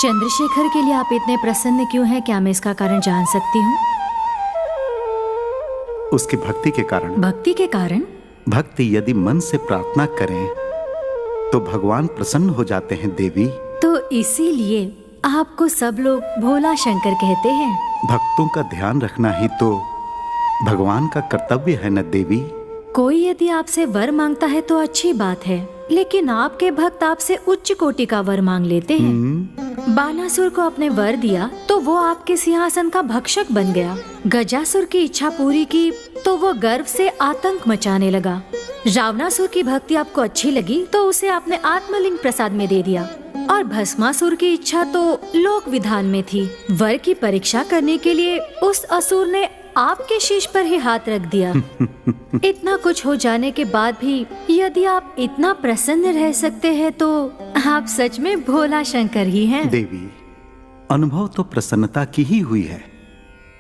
चंद्रशेखर के लिए आप इतने प्रसन्न क्यों हैं? क्या मैं इसका कारण जान सकती हूँ? उसकी भक्ति के कारण। भक्ति के कारण? भक्ति यदि मन से प्रार्थना करें तो भगवान प्रसन्न हो जाते हैं देवी। तो इसीलिए आपको सब लोग भोला शंकर कहते हैं। भक्तों का ध्यान रखना ही तो भगवान का कर्तव्य है न देवी। कोई यदि आपसे वर मांगता है तो अच्छी बात है, लेकिन आपके भक्त आपसे उच्च कोटि का वर मांग लेते हैं। बानासुर को अपने वर दिया तो वो आपके सिंहासन का भक्षक बन गया। गजासुर की इच्छा पूरी की तो वो गर्व से आतंक मचाने लगा। रावणासुर की भक्ति आपको अच्छी लगी तो उसे आपने आत्मलिंग प्रसाद में दे दिया। और भस्मासुर की इच्छा तो लोक विधान में थी। वर की परीक्षा करने के लिए उस असुर ने आपके शीश पर ही हाथ रख दिया। इतना कुछ हो जाने के बाद भी यदि आप इतना प्रसन्न रह सकते हैं तो आप सच में भोला शंकर ही हैं। देवी, अनुभव तो प्रसन्नता की ही हुई है,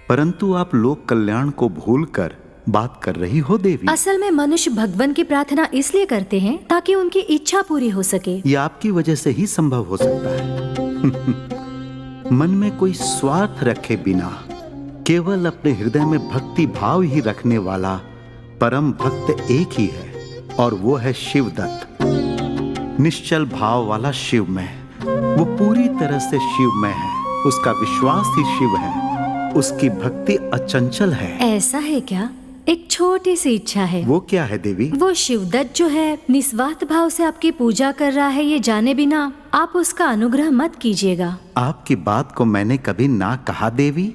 परंतु आप लोक कल्याण को भूलकर बात कर रही हो देवी। असल में मनुष्य भगवान की प्रार्थना इसलिए करते हैं ताकि उनकी इच्छा पूरी हो सके। ये आपकी वजह से ही संभव हो सकता है। मन में कोई स्वार्थ रखे बिना केवल अपने हृदय में भक्ति भाव ही रखने वाला परम भक्त एक ही है, और वो है शिवदत्त। निश्चल भाव वाला शिवमय, वो पूरी तरह से शिवमय है। उसका विश्वास ही शिव है, उसकी भक्ति अचंचल है। ऐसा है क्या? एक छोटी सी इच्छा है। वो क्या है देवी? वो शिवदत्त जो है निस्वार्थ भाव से आपकी पूजा कर रहा है, ये जाने बिना आप उसका अनुग्रह मत कीजिएगा। आपकी बात को मैंने कभी ना कहा देवी।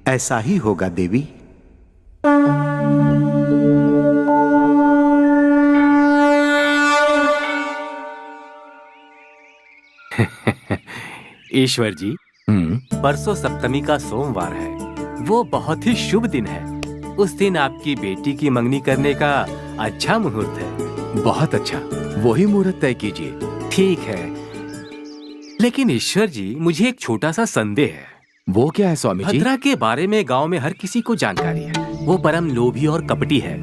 ऐसा ही होगा देवी। ईश्वर जी, परसों सप्तमी का सोमवार है। वो बहुत ही शुभ दिन है। उस दिन आपकी बेटी की मंगनी करने का अच्छा मुहूर्त है। बहुत अच्छा, वही मुहूर्त तय कीजिए। ठीक है, लेकिन ईश्वर जी मुझे एक छोटा सा संदेह है। वो क्या है स्वामी जी? भद्रा के बारे में गांव में हर किसी को जानकारी है। वो परम लोभी और कपटी है।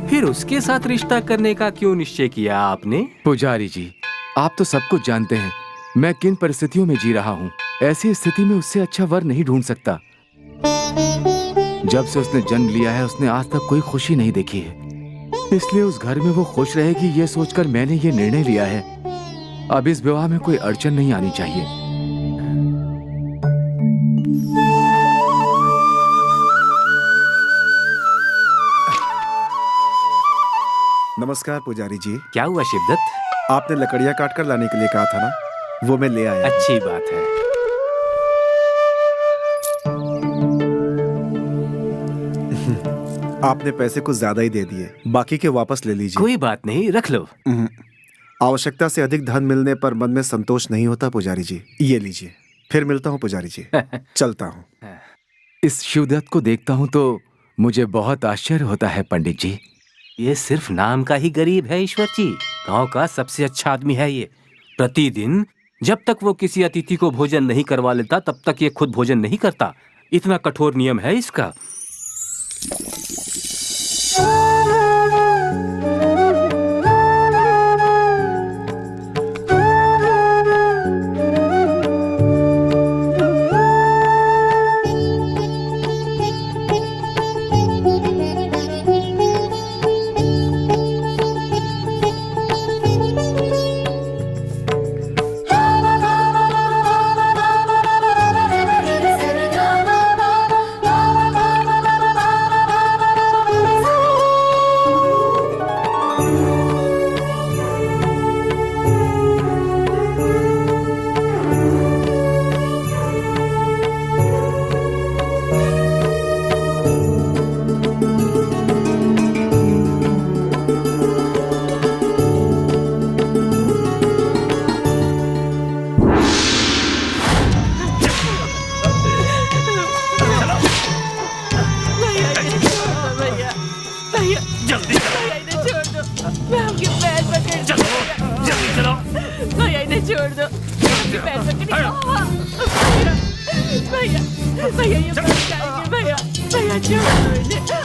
फिर उसके साथ रिश्ता करने का क्यों निश्चय किया आपने? पुजारी जी, आप तो सब कुछ जानते हैं मैं किन परिस्थितियों में जी रहा हूँ। ऐसी स्थिति में उससे अच्छा वर नहीं ढूंढ सकता। जब से उसने जन्म लिया है उसने आज तक कोई खुशी नहीं देखी है, इसलिए उस घर में वो खुश रहेगी ये सोचकर मैंने ये निर्णय लिया है। अब इस विवाह में कोई अड़चन नहीं आनी चाहिए। नमस्कार पुजारी जी। क्या हुआ शिवदत्त? आपने लकड़ियाँ काट कर लाने के लिए कहा था ना, वो मैं ले आया। अच्छी बात है। आपने पैसे कुछ ज्यादा ही दे दिए, बाकी के वापस ले लीजिए। कोई बात नहीं, रख लो। आवश्यकता से अधिक धन मिलने पर मन में संतोष नहीं होता पुजारी जी। ये लीजिए, फिर मिलता हूँ पुजारी जी। चलता हूँ। इस शिवदत्त को देखता हूँ तो मुझे बहुत आश्चर्य होता है पंडित जी। ये सिर्फ नाम का ही गरीब है ईश्वर जी। गांव का सबसे अच्छा आदमी है ये। प्रतिदिन जब तक वो किसी अतिथि को भोजन नहीं करवा लेता तब तक ये खुद भोजन नहीं करता। इतना कठोर नियम है इसका।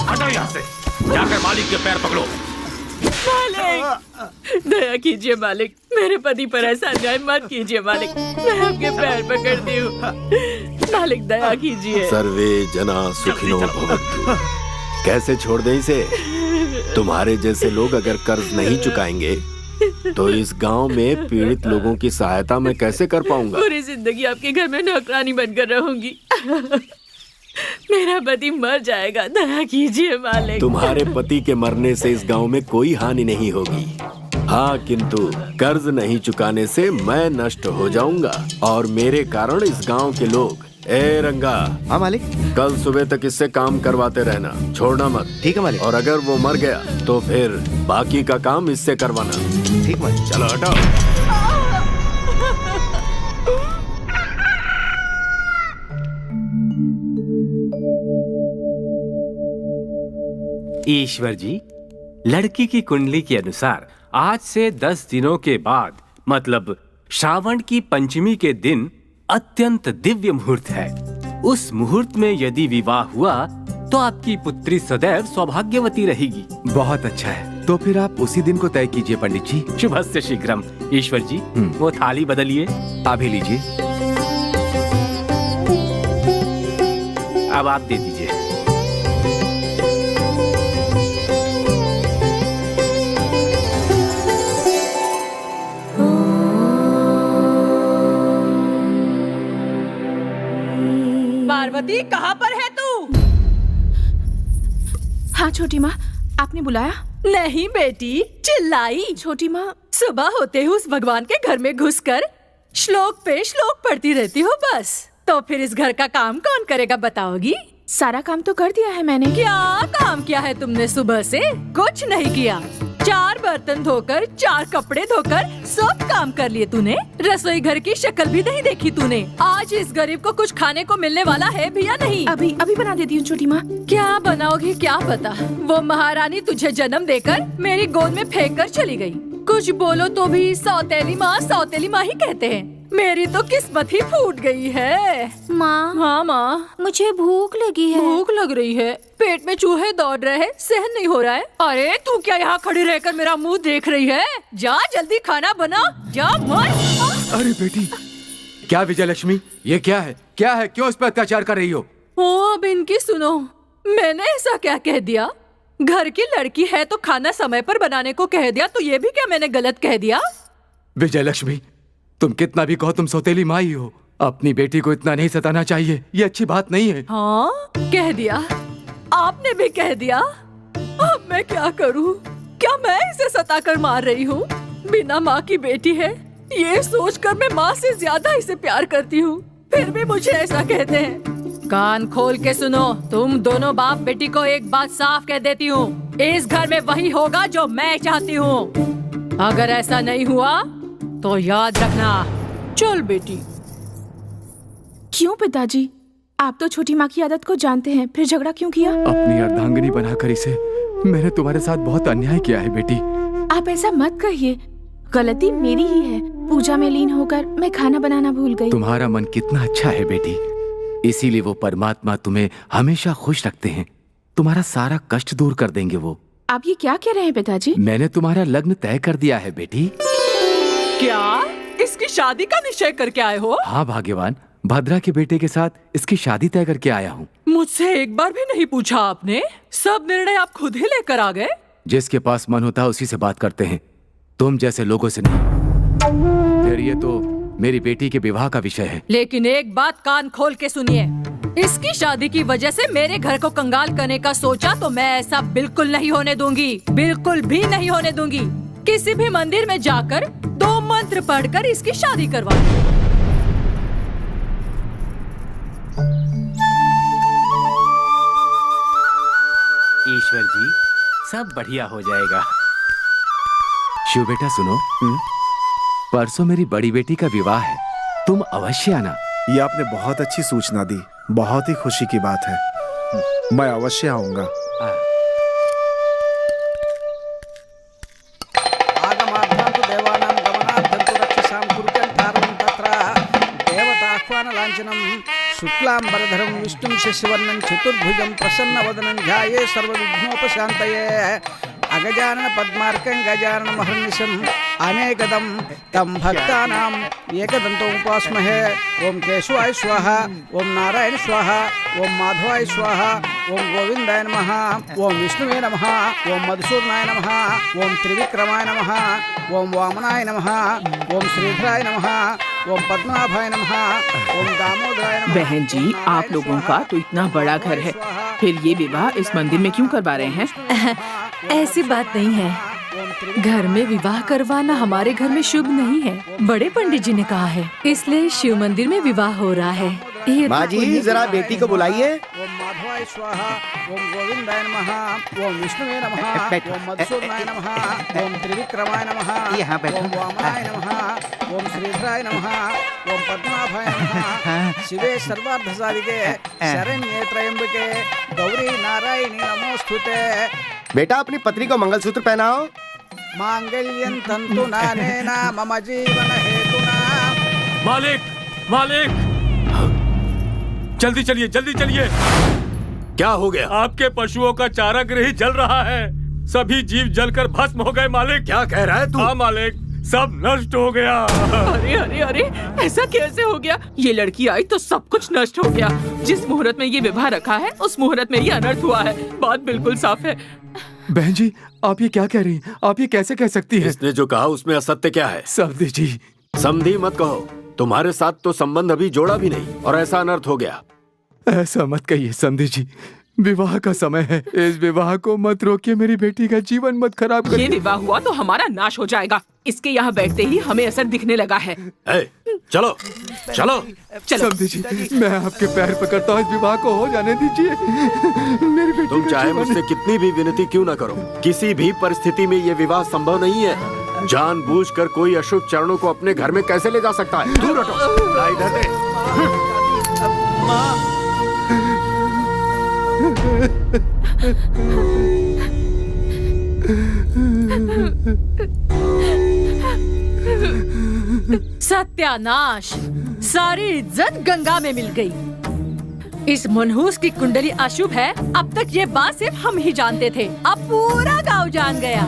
हटो यहाँ से, जाकर मालिक के पैर पकड़ो। मालिक! दया कीजिए मालिक, मेरे पति पर ऐसा अन्याय मत कीजिए मालिक, मैं आपके पैर पकड़ती हूँ मालिक, दया कीजिए। सर्वे जना सुखिनो भवन्तु। कैसे छोड़ दें इसे? तुम्हारे जैसे लोग अगर कर्ज नहीं चुकाएंगे तो इस गांव में पीड़ित लोगों की सहायता मैं कैसे कर पाऊंगा? पूरी जिंदगी आपके घर में नौकरानी बनकर रहूंगी। मेरा पति मर जाएगा, दया कीजिए मालिक। तुम्हारे पति के मरने से इस गांव में कोई हानि नहीं होगी। हाँ, किंतु कर्ज नहीं चुकाने से मैं नष्ट हो जाऊंगा और मेरे कारण इस गांव के लोग। ए रंगा, हाँ मालिक। कल सुबह तक इससे काम करवाते रहना, छोड़ना मत। ठीक है मालिक। और अगर वो मर गया तो फिर बाकी का काम इससे करवाना। ठीक मालिक। चलो हटाओ। ईश्वर जी, लड़की की कुंडली के अनुसार आज से 10 दिनों के बाद मतलब श्रावण की पंचमी के दिन अत्यंत दिव्य मुहूर्त है। उस मुहूर्त में यदि विवाह हुआ तो आपकी पुत्री सदैव सौभाग्यवती रहेगी। बहुत अच्छा है, तो फिर आप उसी दिन को तय कीजिए पंडित जी। शुभस्य शीघ्रम। ईश्वर जी, वो थाली बदलिए। अभी लीजिए। अब आप दे दीजिए। पार्वती, कहाँ पर है तू? हाँ छोटी माँ, आपने बुलाया? नहीं बेटी, चिल्लाई। छोटी माँ, सुबह होते ही उस भगवान के घर में घुसकर श्लोक पे श्लोक पढ़ती रहती हो बस। तो फिर इस घर का काम कौन करेगा बताओगी? सारा काम तो कर दिया है मैंने। क्या काम किया है तुमने सुबह से? कुछ नहीं किया। 4 बर्तन धोकर, 4 कपड़े धोकर सब काम कर लिए तूने। रसोई घर की शक्ल भी नहीं देखी तूने। आज इस गरीब को कुछ खाने को मिलने वाला है भी या नहीं? अभी अभी बना देती हूँ छोटी माँ। क्या बनाओगी क्या पता। वो महारानी तुझे जन्म देकर मेरी गोद में फेंक कर चली गई। कुछ बोलो तो भी सौतेली माँ ही कहते हैं। मेरी तो किस्मत ही फूट गई है। माँ, हाँ माँ, मुझे भूख लगी है। भूख लग रही है, पेट में चूहे दौड़ रहे हैं, सहन नहीं हो रहा है। अरे तू क्या यहाँ खड़ी रहकर मेरा मुंह देख रही है? जा जल्दी खाना बना, जा मत। अरे बेटी, क्या विजयलक्ष्मी, ये क्या है? क्या है? क्यों इस पर अत्याचार कर रही हो? ओ अब इनकी सुनो, मैंने ऐसा क्या कह दिया? घर की लड़की है तो खाना समय पर बनाने को कह दिया, तो ये भी क्या मैंने गलत कह दिया? विजयलक्ष्मी, तुम कितना भी कहो तुम सौतेली माँ ही हो। अपनी बेटी को इतना नहीं सताना चाहिए, ये अच्छी बात नहीं है। हाँ, कह दिया, आपने भी कह दिया। अब मैं क्या करूँ? क्या मैं इसे सताकर मार रही हूँ? बिना माँ की बेटी है, ये सोचकर मैं माँ से ज्यादा इसे प्यार करती हूँ, फिर भी मुझे ऐसा कहते हैं। कान खोल के सुनो, तुम दोनों बाप बेटी को एक बात साफ कह देती हूँ, इस घर में वही होगा जो मैं चाहती हूँ। अगर ऐसा नहीं हुआ तो याद रखना। चल बेटी। क्यों पिताजी, आप तो छोटी माँ की आदत को जानते हैं, फिर झगड़ा क्यों किया? अपनी अर्धांगिनी बनाकर इसे मैंने तुम्हारे साथ बहुत अन्याय किया है बेटी। आप ऐसा मत कहिए, गलती मेरी ही है। पूजा में लीन होकर मैं खाना बनाना भूल गई। तुम्हारा मन कितना अच्छा है बेटी, इसीलिए वो परमात्मा तुम्हें हमेशा खुश रखते हैं। तुम्हारा सारा कष्ट दूर कर देंगे वो। आप ये क्या कह रहे हैं पिताजी? मैंने तुम्हारा लग्न तय कर दिया है बेटी। क्या इसकी शादी का निश्चय करके आए हो? हाँ भाग्यवान, भद्रा के बेटे के साथ इसकी शादी तय करके आया हूँ। मुझसे एक बार भी नहीं पूछा आपने? सब निर्णय आप खुद ही लेकर आ गए। जिसके पास मन होता है उसी से बात करते हैं, तुम जैसे लोगों से नहीं। फिर ये तो मेरी बेटी के विवाह का विषय है। लेकिन एक बात कान खोल के सुनिए, इसकी शादी की वजह से मेरे घर को कंगाल करने का सोचा तो मैं ऐसा बिल्कुल नहीं होने दूंगी, बिल्कुल भी नहीं होने दूंगी। किसी भी मंदिर में जाकर 2 मंत्र पढ़कर इसकी शादी करवा। ईश्वर जी, सब बढ़िया हो जाएगा। शिव बेटा सुनो, परसों मेरी बड़ी बेटी का विवाह है, तुम अवश्य आना। ये आपने बहुत अच्छी सूचना दी, बहुत ही खुशी की बात है। मैं अवश्य आऊंगा। आगमार्थं तु देवानां गमनार्थं तु रक्षसां कुरुकण्ठारं तत्र देवताह्वानलाञ्छनं शुक्लाम्बरधरं विष्णुं शशिवर्णं चतुर्भुजं प्रसन्नवदनं ध्याये सर्वविघ्नोपशान्तये। अगजानन पद्मार्कं गजानन महर्निशम् अनेकदं तं भक्तानाम् एकदन्तम् उपास्महे। ओम केशवाय स्वाहा, ओम नारायण स्वाहा, ओम माधवाय स्वाहा, ओम गोविंदाय नमः, ओम विष्णुवे नमः, ओम मधुसूदनाय नमः, ओम त्रिविक्रमाय नमः, ओम वामनाय नमः, ओम श्रीधराय नमः, ओम पद्मनाभाय नमः, ओम दामोदराय नमः। बहन जी, आप लोगों का तो इतना बड़ा घर है, फिर ये विवाह इस मंदिर में क्यों करवा रहे हैं? ऐसी बात नहीं है। घर में विवाह करवाना हमारे घर में शुभ नहीं है। बड़े पंडित जी ने कहा है, इसलिए शिव मंदिर में विवाह हो रहा है। ये माँ जी, जरा बेटी को बुलाइए। ओम माधवाय स्वाहा, ओम गोविंदाय नमः, ओम विष्णुवे नमः, ओम मधुसूदनाय नमः, ओम त्रिविक्रमाय नमः, ओम वामनाय नमः, ओम श्रीधराय नमः, ओम पद्मनाभाय नमः, शिवे सर्वार्थ साधिके शरण्ये त्र्यंबके गौरी नारायणी नमोस्तुते। बेटा, अपनी पत्नी को मंगलसूत्र पहनाओ। मांगल्यं तंतु नानेन मम जीवन हेतुना। मालिक, मालिक, जल्दी चलिए, जल्दी चलिए। क्या हो गया? आपके पशुओं का चारागृह जल रहा है। सभी जीव जलकर भस्म हो गए मालिक। क्या कह रहा है तू? हाँ मालिक, सब नष्ट हो गया। अरे अरे अरे, ऐसा कैसे हो गया? ये लड़की आई तो सब कुछ नष्ट हो गया। जिस मुहूर्त में ये विवाह रखा है, उस मुहूर्त में ये अनर्थ हुआ है। बात बिल्कुल साफ है। बहन जी, आप ये क्या कह रही हैं? आप ये कैसे कह सकती हैं? इसने जो कहा उसमें असत्य क्या है? समधी जी, समधी मत कहो। तुम्हारे साथ तो संबंध अभी जोड़ा भी नहीं और ऐसा अनर्थ हो गया। ऐसा मत कहिए समधी जी, विवाह का समय है। इस विवाह को मत रोकिए, मेरी बेटी का जीवन मत खराब ये करिए। विवाह हुआ तो हमारा नाश हो जाएगा। इसके यहाँ बैठते ही हमें असर दिखने लगा है। चलो चलो चलो समधी जी, मैं आपके पैर पकड़ता हूँ, इस विवाह को हो जाने दीजिए। मेरी बेटी तुम का चाहे जीवन- मुझसे कितनी भी विनती क्यों न करो, किसी भी परिस्थिति में ये विवाह संभव नहीं है। जानबूझकर कोई अशुभ चरणों को अपने घर में कैसे ले जा सकता है? दूर हटो। ला इधर दे। सत्यानाश, सारी इज्जत गंगा में मिल गई। इस मनहूस की कुंडली अशुभ है। अब तक ये बात सिर्फ हम ही जानते थे, अब पूरा गांव जान गया।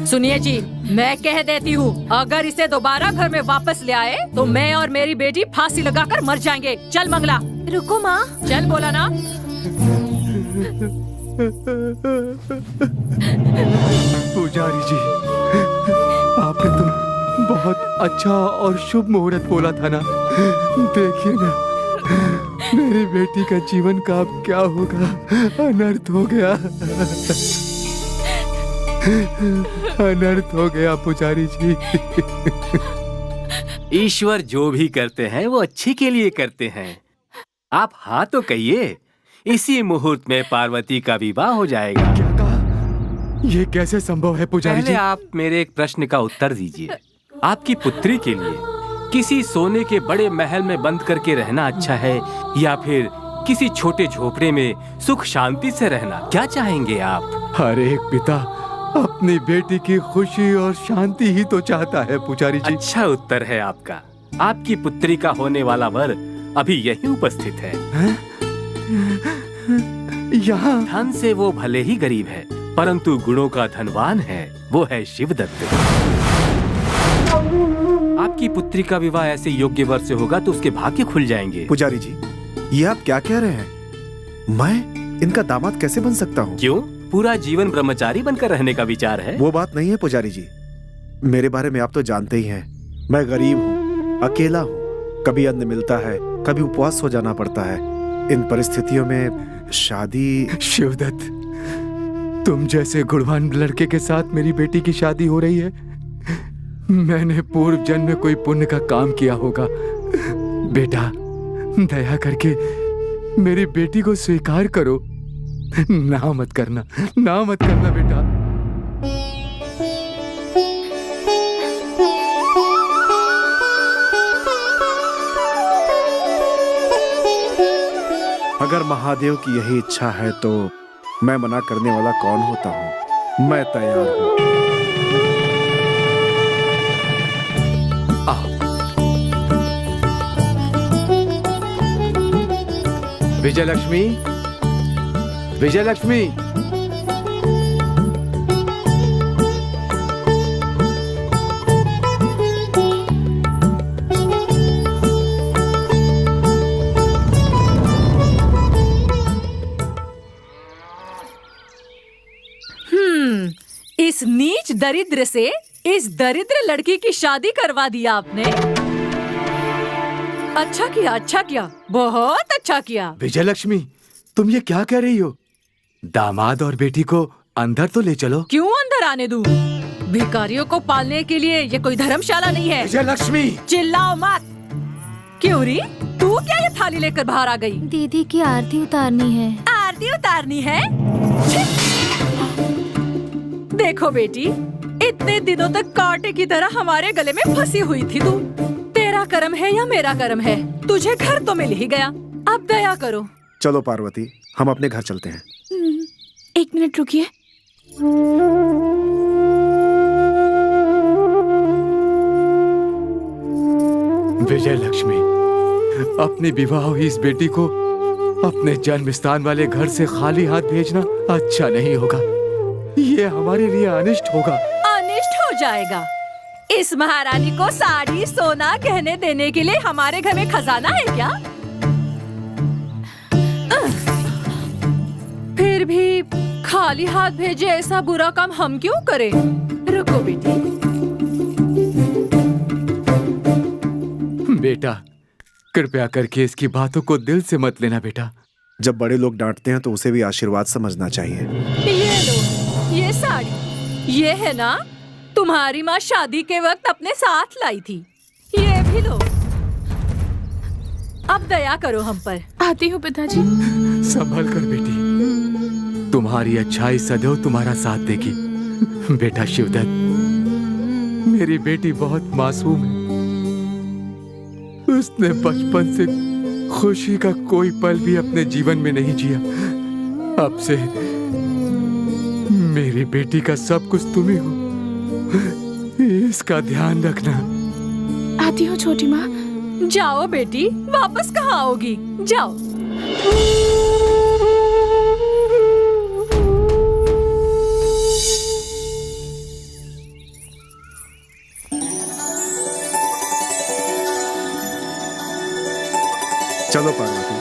सुनिए जी, मैं कह देती हूँ, अगर इसे दोबारा घर में वापस ले आए तो मैं और मेरी बेटी फांसी लगाकर मर जाएंगे। चल मंगला। रुको माँ। चल बोला ना। पुजारी जी, आपने तो बहुत अच्छा और शुभ मुहूर्त बोला था ना। देखिए ना, मेरी बेटी का जीवन का अब क्या होगा? अनर्थ हो गया, अनर्थ हो गया पुजारी जी। ईश्वर जो भी करते हैं वो अच्छे के लिए करते हैं। आप हाँ तो कहिए, इसी मुहूर्त में पार्वती का विवाह हो जाएगा। क्या कहा? ये कैसे संभव है पुजारी पहले जी? आप मेरे एक प्रश्न का उत्तर दीजिए। आपकी पुत्री के लिए किसी सोने के बड़े महल में बंद करके रहना अच्छा है या फिर किसी छोटे झोपड़े में सुख शांति से रहना? क्या चाहेंगे आप? हर एक पिता अपनी बेटी की खुशी और शांति ही तो चाहता है पुजारी जी। अच्छा उत्तर है आपका। आपकी पुत्री का होने वाला वर अभी यहीं उपस्थित है। यहाँ धन से वो भले ही गरीब है, परंतु गुणों का धनवान है। वो है शिवदत्त। आपकी पुत्री का विवाह ऐसे योग्य वर से होगा तो उसके भाग्य खुल जाएंगे। पुजारी जी, ये आप क्या कह रहे हैं? मैं इनका दामाद कैसे बन सकता हूँ? क्यों? पूरा जीवन ब्रह्मचारी बनकर रहने का विचार है? वो बात नहीं है पुजारी जी। मेरे बारे में आप तो जानते ही हैं। मैं गरीब हूँ, अकेला हूँ। कभी अन्न मिलता है, कभी उपवास हो जाना पड़ता है। इन परिस्थितियों में शादी। शिवदत्त, तुम जैसे गुणवान लड़के के साथ मेरी बेटी की शादी हो रही है। मैंने पूर्व जन्म में कोई पुण्य का काम किया होगा। बेटा, दया करके मेरी बेटी को स्वीकार करो। ना मत करना, ना मत करना बेटा। अगर महादेव की यही इच्छा है तो मैं मना करने वाला कौन होता हूँ। मैं तैयार हूँ। विजयलक्ष्मी, विजयलक्ष्मी, दरिद्र से इस दरिद्र लड़की की शादी करवा दिया आपने। अच्छा किया, बहुत अच्छा किया। विजयलक्ष्मी, तुम ये क्या कह रही हो? दामाद और बेटी को अंदर तो ले चलो। क्यों अंदर आने दूं? भिखारियों को पालने के लिए ये कोई धर्मशाला नहीं है। विजयलक्ष्मी, चिल्लाओ मत। क्यों री, तू क्या ये थाली लेकर बाहर आ गई? दीदी की आरती उतारनी है। आरती उतारनी है? देखो बेटी, इतने दिनों तक कांटे की तरह हमारे गले में फंसी हुई थी तू। तेरा कर्म है या मेरा कर्म है, तुझे घर तो मिल ही गया। अब दया करो। चलो पार्वती, हम अपने घर चलते हैं। एक मिनट रुकिए। विजयलक्ष्मी, अपनी विवाह हुई इस बेटी को अपने जन्म स्थान वाले घर से खाली हाथ भेजना अच्छा नहीं होगा। ये हमारे लिए अनिष्ट होगा। अनिष्ट हो जाएगा। इस महारानी को साड़ी, सोना, गहने देने के लिए हमारे घर में खजाना है क्या? फिर भी खाली हाथ भेजे ऐसा बुरा काम हम क्यों करें? रुको बेटी। बेटा, कृपया करके इसकी बातों को दिल से मत लेना बेटा। जब बड़े लोग डांटते हैं तो उसे भी आशीर्वाद समझना चाहिए। ये लो, ये साड़ी, ये है ना तुम्हारी माँ शादी के वक्त अपने साथ लाई थी। ये भी लो। अब दया करो हम पर। आती हूँ पिताजी। संभल कर बेटी, तुम्हारी अच्छाई सदैव तुम्हारा साथ देगी। बेटा शिवदत्त, मेरी बेटी बहुत मासूम है। उसने बचपन से खुशी का कोई पल भी अपने जीवन में नहीं जिया। अब से मेरी बेटी का सब कुछ तुम ही हो। इसका ध्यान रखना। आती हूँ छोटी माँ। जाओ बेटी, वापस कहाँ आओगी? जाओ। चलो पार्वती।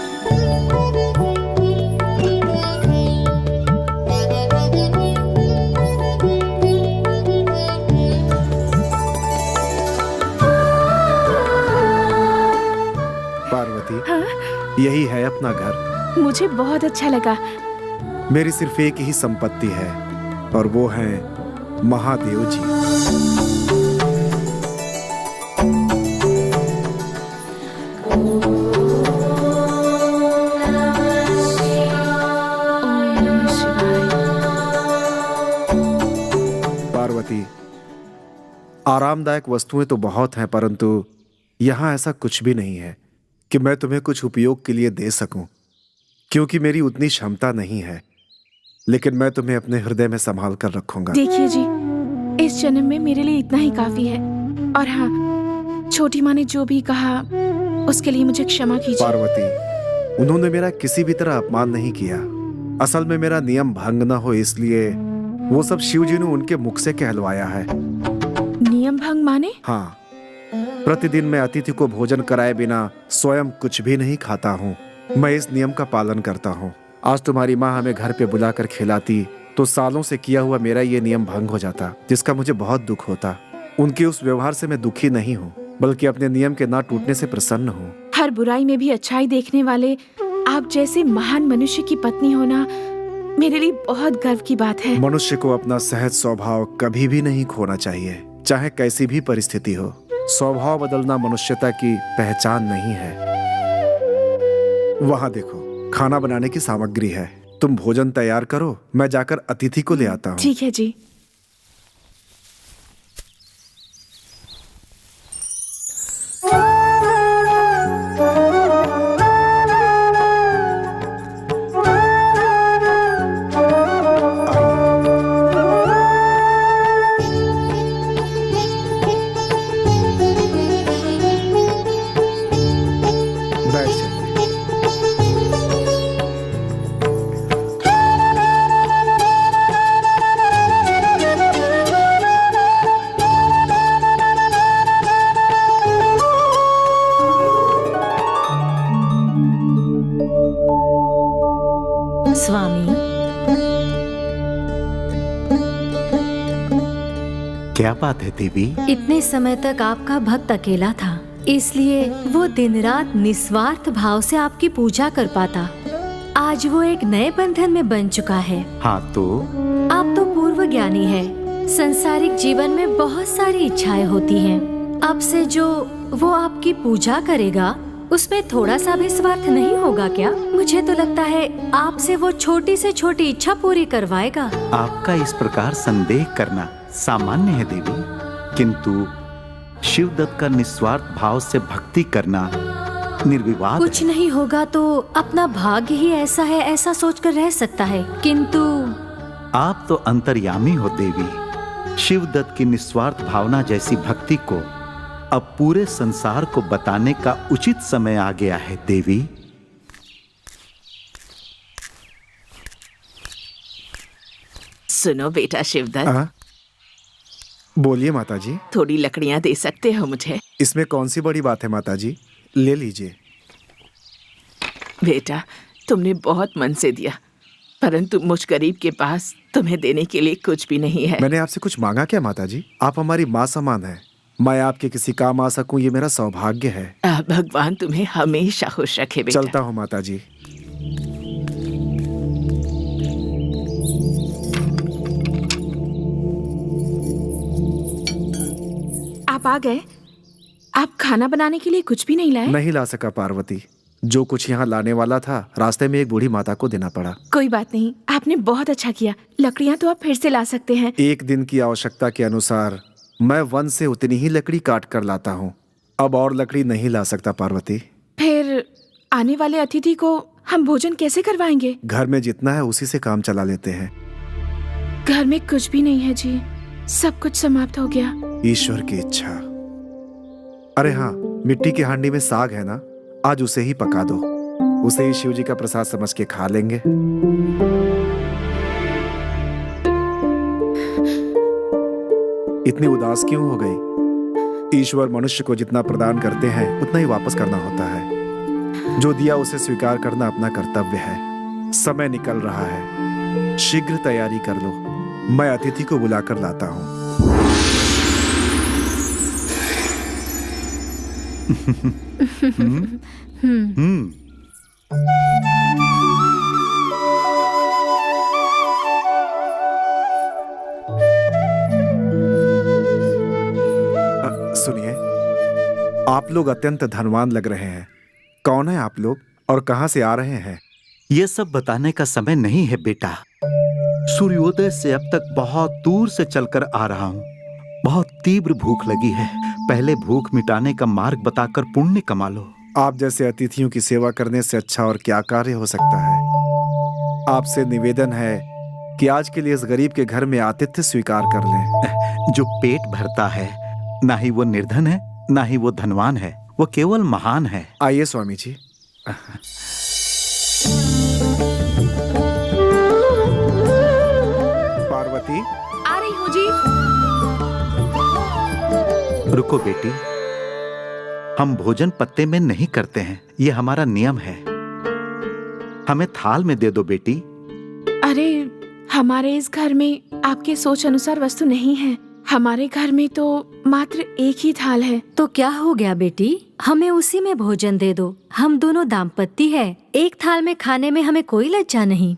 पार्वती, हाँ? यही है अपना घर। मुझे बहुत अच्छा लगा। मेरी सिर्फ एक ही संपत्ति है और वो है महादेव जी। पार्वती, आरामदायक वस्तुएं तो बहुत हैं, परंतु यहाँ ऐसा कुछ भी नहीं है कि मैं तुम्हें कुछ उपयोग के लिए दे सकूं, क्योंकि मेरी उतनी क्षमता नहीं है। लेकिन मैं तुम्हें अपने हृदय में संभाल कर रखूंगा। देखिए जी, इस जन्म में मेरे लिए इतना ही काफी है। और हाँ, छोटी माँ ने जो भी कहा उसके लिए मुझे क्षमा कीजिए। पार्वती, उन्होंने मेरा किसी भी तरह अपमान नहीं किया। असल में मेरा नियम भंग न हो इसलिए वो सब शिव जी ने उनके मुख से कहलवाया है। नियम भंग माने? हाँ, प्रतिदिन मैं अतिथि को भोजन कराए बिना स्वयं कुछ भी नहीं खाता हूँ। मैं इस नियम का पालन करता हूँ। आज तुम्हारी माँ हमें घर पे बुलाकर खिलाती तो सालों से किया हुआ मेरा ये नियम भंग हो जाता, जिसका मुझे बहुत दुख होता। उनके उस व्यवहार से मैं दुखी नहीं हूँ, बल्कि अपने नियम के ना टूटने से प्रसन्न हूँ। हर बुराई में भी अच्छाई देखने वाले आप जैसे महान मनुष्य की पत्नी होना मेरे लिए बहुत गर्व की बात है। मनुष्य को अपना सहज स्वभाव कभी भी नहीं खोना चाहिए, चाहे कैसी भी परिस्थिति हो। स्वभाव बदलना मनुष्यता की पहचान नहीं है। वहाँ देखो, खाना बनाने की सामग्री है। तुम भोजन तैयार करो, मैं जाकर अतिथि को ले आता हूँ। ठीक है जी। बैठ जाइए। क्या बात है देवी? इतने समय तक आपका भक्त अकेला था, इसलिए वो दिन रात निस्वार्थ भाव से आपकी पूजा कर पाता। आज वो एक नए बंधन में बन चुका है। हाँ तो आप तो पूर्व ज्ञानी है। संसारिक जीवन में बहुत सारी इच्छाएं होती हैं। अब से जो वो आपकी पूजा करेगा उसमें थोड़ा सा भी स्वार्थ नहीं होगा क्या? मुझे तो लगता है आपसे वो छोटी से छोटी इच्छा पूरी करवाएगा। आपका इस प्रकार संदेह करना सामान्य है देवी, किंतु शिवदत्त का निस्वार्थ भाव से भक्ति करना निर्विवाद कुछ है। नहीं होगा तो अपना भाग्य ही ऐसा है, ऐसा सोचकर रह सकता है, किंतु आप तो अंतर्यामी हो देवी। शिवदत्त की निस्वार्थ भावना जैसी भक्ति को अब पूरे संसार को बताने का उचित समय आ गया है देवी। सुनो बेटा शिवदत्त, हाँ? बोलिए माताजी। थोड़ी लकड़ियां दे सकते हो मुझे? इसमें कौन सी बड़ी बात है माताजी, ले लीजिए। बेटा तुमने बहुत मन से दिया, परंतु मुझ गरीब के पास तुम्हें देने के लिए कुछ भी नहीं है। मैंने आपसे कुछ मांगा क्या माताजी? आप हमारी माँ समान है। मैं आपके किसी काम आ सकूं ये मेरा सौभाग्य है। भगवान तुम्हें हमेशा खुश रखे बेटा। चलता हूँ माताजी। आप आ गए? आप खाना बनाने के लिए कुछ भी नहीं लाए? नहीं ला सका पार्वती, जो कुछ यहाँ लाने वाला था रास्ते में एक बूढ़ी माता को देना पड़ा। कोई बात नहीं, आपने बहुत अच्छा किया। लकड़ियाँ तो आप फिर से ला सकते हैं। एक दिन की आवश्यकता के अनुसार मैं वन से उतनी ही लकड़ी काट कर लाता हूँ। अब और लकड़ी नहीं ला सकता पार्वती। फिर आने वाले अतिथि को हम भोजन कैसे करवाएंगे? घर में जितना है उसी से काम चला लेते हैं। घर में कुछ भी नहीं है जी, सब कुछ समाप्त हो गया। ईश्वर की इच्छा। अरे हाँ, मिट्टी की हांडी में साग है ना, आज उसे ही पका दो। उसे ही शिव जी का प्रसाद समझ के खा लेंगे। इतनी उदास क्यों हो गई? ईश्वर मनुष्य को जितना प्रदान करते हैं उतना ही वापस करना होता है। जो दिया उसे स्वीकार करना अपना कर्तव्य है। समय निकल रहा है, शीघ्र तैयारी कर लो। मैं अतिथि को बुलाकर लाता हूँ। सुनिए, आप लोग अत्यंत धनवान लग रहे हैं। कौन है आप लोग और कहां से आ रहे हैं? ये सब बताने का समय नहीं है बेटा। सूर्योदय से अब तक बहुत दूर से चलकर आ रहा हूँ। बहुत तीव्र भूख लगी है। पहले भूख मिटाने का मार्ग बताकर पुण्य कमा लो। आप जैसे अतिथियों की सेवा करने से अच्छा और क्या कार्य हो सकता है। आपसे निवेदन है कि आज के लिए इस गरीब के घर में आतिथ्य स्वीकार कर लें। जो पेट भरता है, ना ही वो निर्धन है, ना ही वो धनवान है, वो केवल महान है। आइए स्वामी जी। पार्वती, आ रही हूँ जी। रुको बेटी, हम भोजन पत्ते में नहीं करते हैं, ये हमारा नियम है। हमें थाल में दे दो बेटी। अरे, हमारे इस घर में आपके सोच अनुसार वस्तु नहीं है। हमारे घर में तो मात्र एक ही थाल है। तो क्या हो गया बेटी, हमें उसी में भोजन दे दो। हम दोनों दाम्पत्य है, एक थाल में खाने में हमें कोई लज्जा नहीं।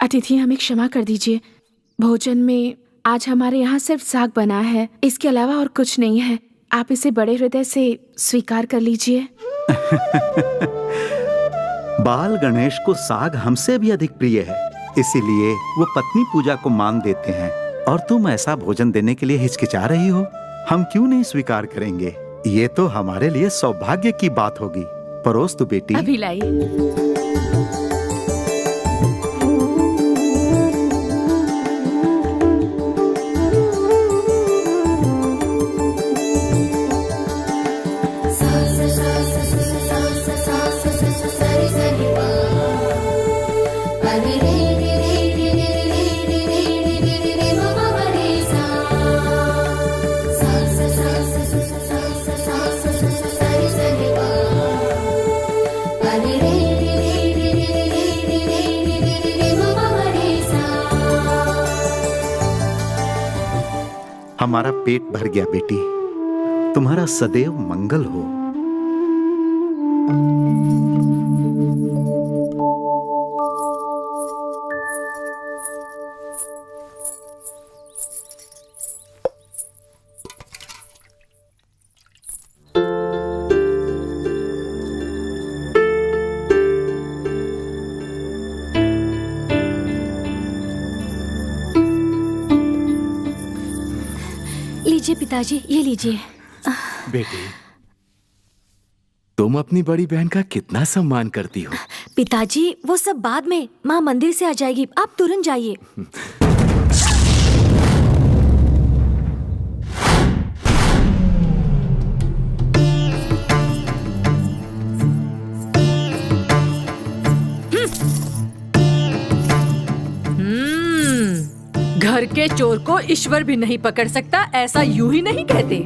अतिथि, हमें क्षमा कर दीजिए। भोजन में आज हमारे यहाँ सिर्फ साग बना है, इसके अलावा और कुछ नहीं है। आप इसे बड़े हृदय से स्वीकार कर लीजिए। बाल गणेश को साग हमसे भी अधिक प्रिय है, इसीलिए वो पत्नी पूजा को मान देते हैं। और तुम ऐसा भोजन देने के लिए हिचकिचा रही हो। हम क्यों नहीं स्वीकार करेंगे? ये तो हमारे लिए सौभाग्य की बात होगी। परोस दो बेटी। अभी लाइए। हमारा पेट भर गया बेटी। तुम्हारा सदैव मंगल हो। लीजिए पिताजी, ये लीजिए। बेटी, तुम अपनी बड़ी बहन का कितना सम्मान करती हो। पिताजी वो सब बाद में, माँ मंदिर से आ जाएगी, आप तुरंत जाइए। घर के चोर को ईश्वर भी नहीं पकड़ सकता, ऐसा यूं ही नहीं कहते।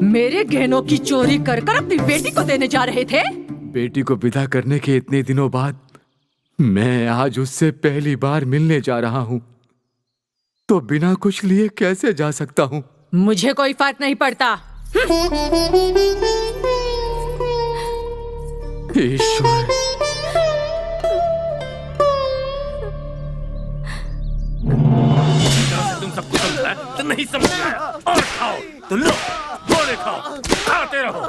मेरे गहनों की चोरी कर कर अपनी बेटी को देने जा रहे थे। बेटी को विदा करने के इतने दिनों बाद मैं आज उससे पहली बार मिलने जा रहा हूँ, तो बिना कुछ लिए कैसे जा सकता हूँ। मुझे कोई फर्क नहीं पड़ता। ईश्वर, तुम सबको समझाया तो नहीं समझाया। और खाओ तो लो, और खाओ, खाते रहो।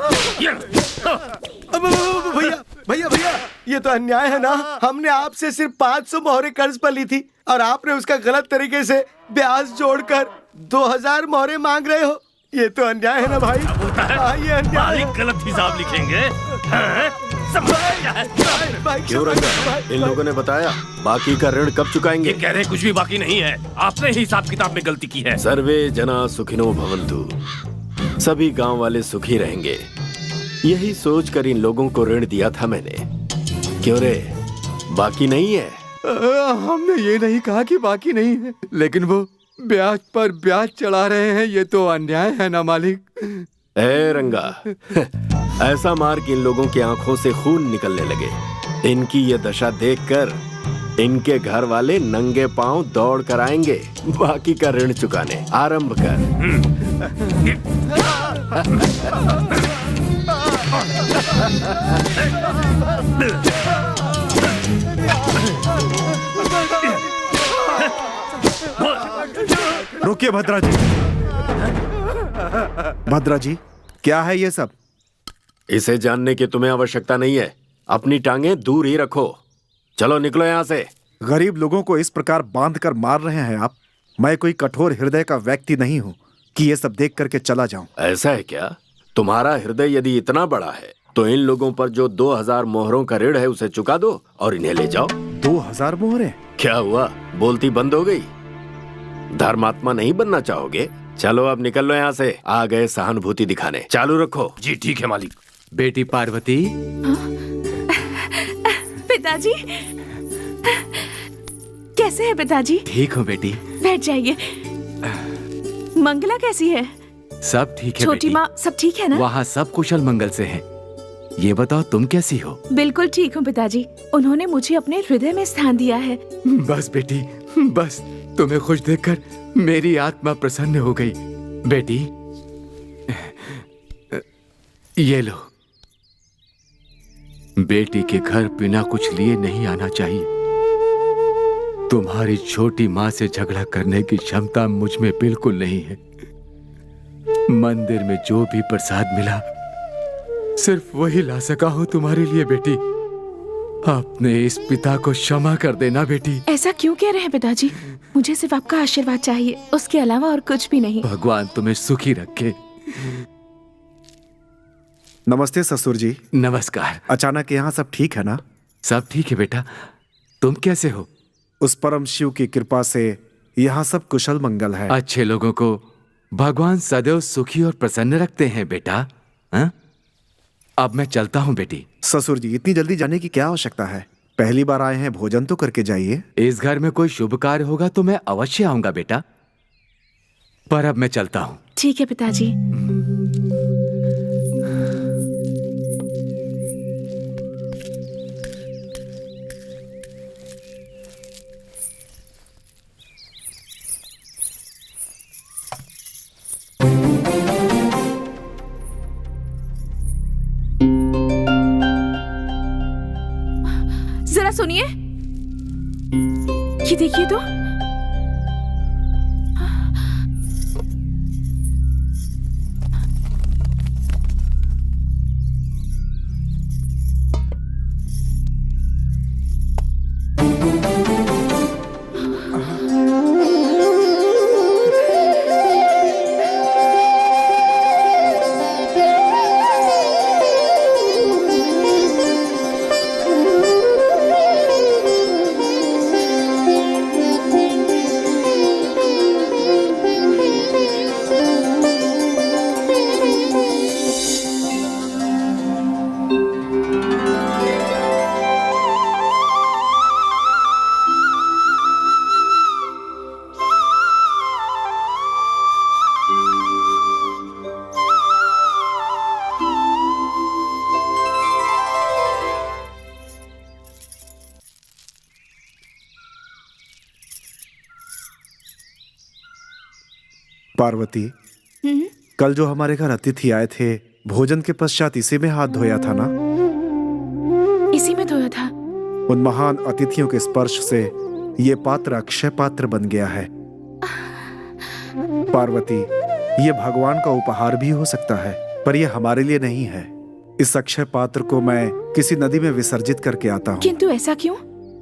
भैया भैया भैया, ये तो अन्याय है ना। हमने आपसे सिर्फ 500 मोहरे कर्ज पर ली थी और आपने उसका गलत तरीके से ब्याज जोड़कर 2000 मोहरे मांग रहे हो। ये तो अन्याय है ना भाई। ये अन्याय है। गलत हिसाब लिखेंगे। क्यों रंगा, इन लोगों ने बताया बाकी का ऋण कब चुकाएंगे? ये कह रहे कुछ भी बाकी नहीं है, आपने ही हिसाब किताब में गलती की है। सर्वे जना सुखिनो भवन्तु, सभी गांव वाले सुखी रहेंगे, यही सोचकर इन लोगों को ऋण दिया था मैंने। क्यों रे, बाकी नहीं है? हमने ये नहीं कहा कि बाकी नहीं है, लेकिन वो ब्याज पर ब्याज चढ़ा रहे हैं। ये तो अन्याय है ना मालिक। ए रंगा, ऐसा मार कि इन लोगों की आंखों से खून निकलने लगे। इनकी ये दशा देखकर इनके घर वाले नंगे पांव दौड़ कर आएंगे बाकी का ऋण चुकाने। आरंभ कर। रुकिए भद्रा जी। भद्रा जी, क्या है ये सब? इसे जानने की तुम्हें आवश्यकता नहीं है। अपनी टांगे दूर ही रखो। चलो निकलो यहाँ से। गरीब लोगों को इस प्रकार बांध कर मार रहे हैं आप। मैं कोई कठोर हृदय का व्यक्ति नहीं हूँ कि ये सब देख करके चला जाऊं। ऐसा है क्या? तुम्हारा हृदय यदि इतना बड़ा है तो इन लोगों पर जो 2000 मोहरों का ऋण है उसे चुका दो और इन्हें ले जाओ। 2000 मोहरे? क्या हुआ, बोलती बंद हो गई? धर्मात्मा नहीं बनना चाहोगे? चलो अब निकल लो यहाँ से। आ गए सहानुभूति दिखाने। चालू रखो। जी ठीक है मालिक। बेटी पार्वती। पिताजी, कैसे है पिताजी? ठीक हूँ बेटी। बैठ जाइए। मंगला कैसी है? सब ठीक है छोटी बेटी। माँ सब ठीक है ना? वहाँ सब कुशल मंगल से हैं। ये बताओ तुम कैसी हो? बिल्कुल ठीक हूँ पिताजी। उन्होंने मुझे अपने हृदय में स्थान दिया है। बस बेटी, बस तुम्हें खुश देखकर मेरी आत्मा प्रसन्न हो गई। बेटी, ये लो। बेटी के घर बिना कुछ लिए नहीं आना चाहिए। तुम्हारी छोटी माँ से झगड़ा करने की क्षमता मुझ में बिल्कुल नहीं है। मंदिर में जो भी प्रसाद मिला सिर्फ वही ला सका हूँ तुम्हारे लिए बेटी। अपने इस पिता को क्षमा कर देना बेटी। ऐसा क्यों कह रहे हैं पिताजी? मुझे सिर्फ आपका आशीर्वाद चाहिए, उसके अलावा और कुछ भी नहीं। भगवान तुम्हें सुखी रखे। नमस्ते ससुर जी। नमस्कार। अचानक यहाँ सब ठीक है ना? सब ठीक है बेटा, तुम कैसे हो? उस परम शिव की कृपा से यहाँ सब कुशल मंगल है। अच्छे लोगों को भगवान सदैव सुखी और प्रसन्न रखते हैं बेटा। हाँ? अब मैं चलता हूँ बेटी। ससुर जी, इतनी जल्दी जाने की क्या आवश्यकता है? पहली बार आए हैं, भोजन तो करके जाइए। इस घर में कोई शुभ कार्य होगा तो मैं अवश्य आऊंगा बेटा, पर अब मैं चलता हूँ। ठीक है पिताजी। जरा सुनिए, ये देखिए तो। पार्वती, कल जो हमारे घर अतिथि आए थे, भोजन के पश्चात इसी में हाथ धोया था ना? इसी में धोया था। उन महान अतिथियों के स्पर्श से ये पात्र अक्षय पात्र बन गया है। पार्वती, ये भगवान का उपहार भी हो सकता है, पर यह हमारे लिए नहीं है। इस अक्षय पात्र को मैं किसी नदी में विसर्जित करके आता हूँ। किंतु ऐसा क्यों?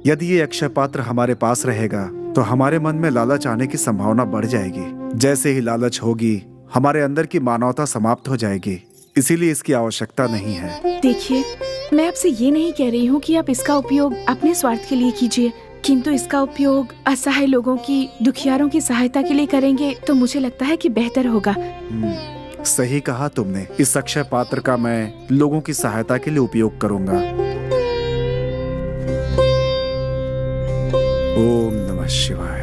यदि ये अक्षय पात्र हमारे पास रहेगा तो हमारे मन में लालच आने की संभावना बढ़ जाएगी। जैसे ही लालच होगी, हमारे अंदर की मानवता समाप्त हो जाएगी। इसीलिए इसकी आवश्यकता नहीं है। देखिए, मैं आपसे ये नहीं कह रही हूँ कि आप इसका उपयोग अपने स्वार्थ के लिए कीजिए, किंतु इसका उपयोग असहाय लोगों की, दुखियारों की सहायता के लिए करेंगे तो मुझे लगता है कि बेहतर होगा। सही कहा तुमने। इस अक्षय पात्र का मैं लोगों की सहायता के लिए उपयोग करूंगा। ओम नमः शिवाय।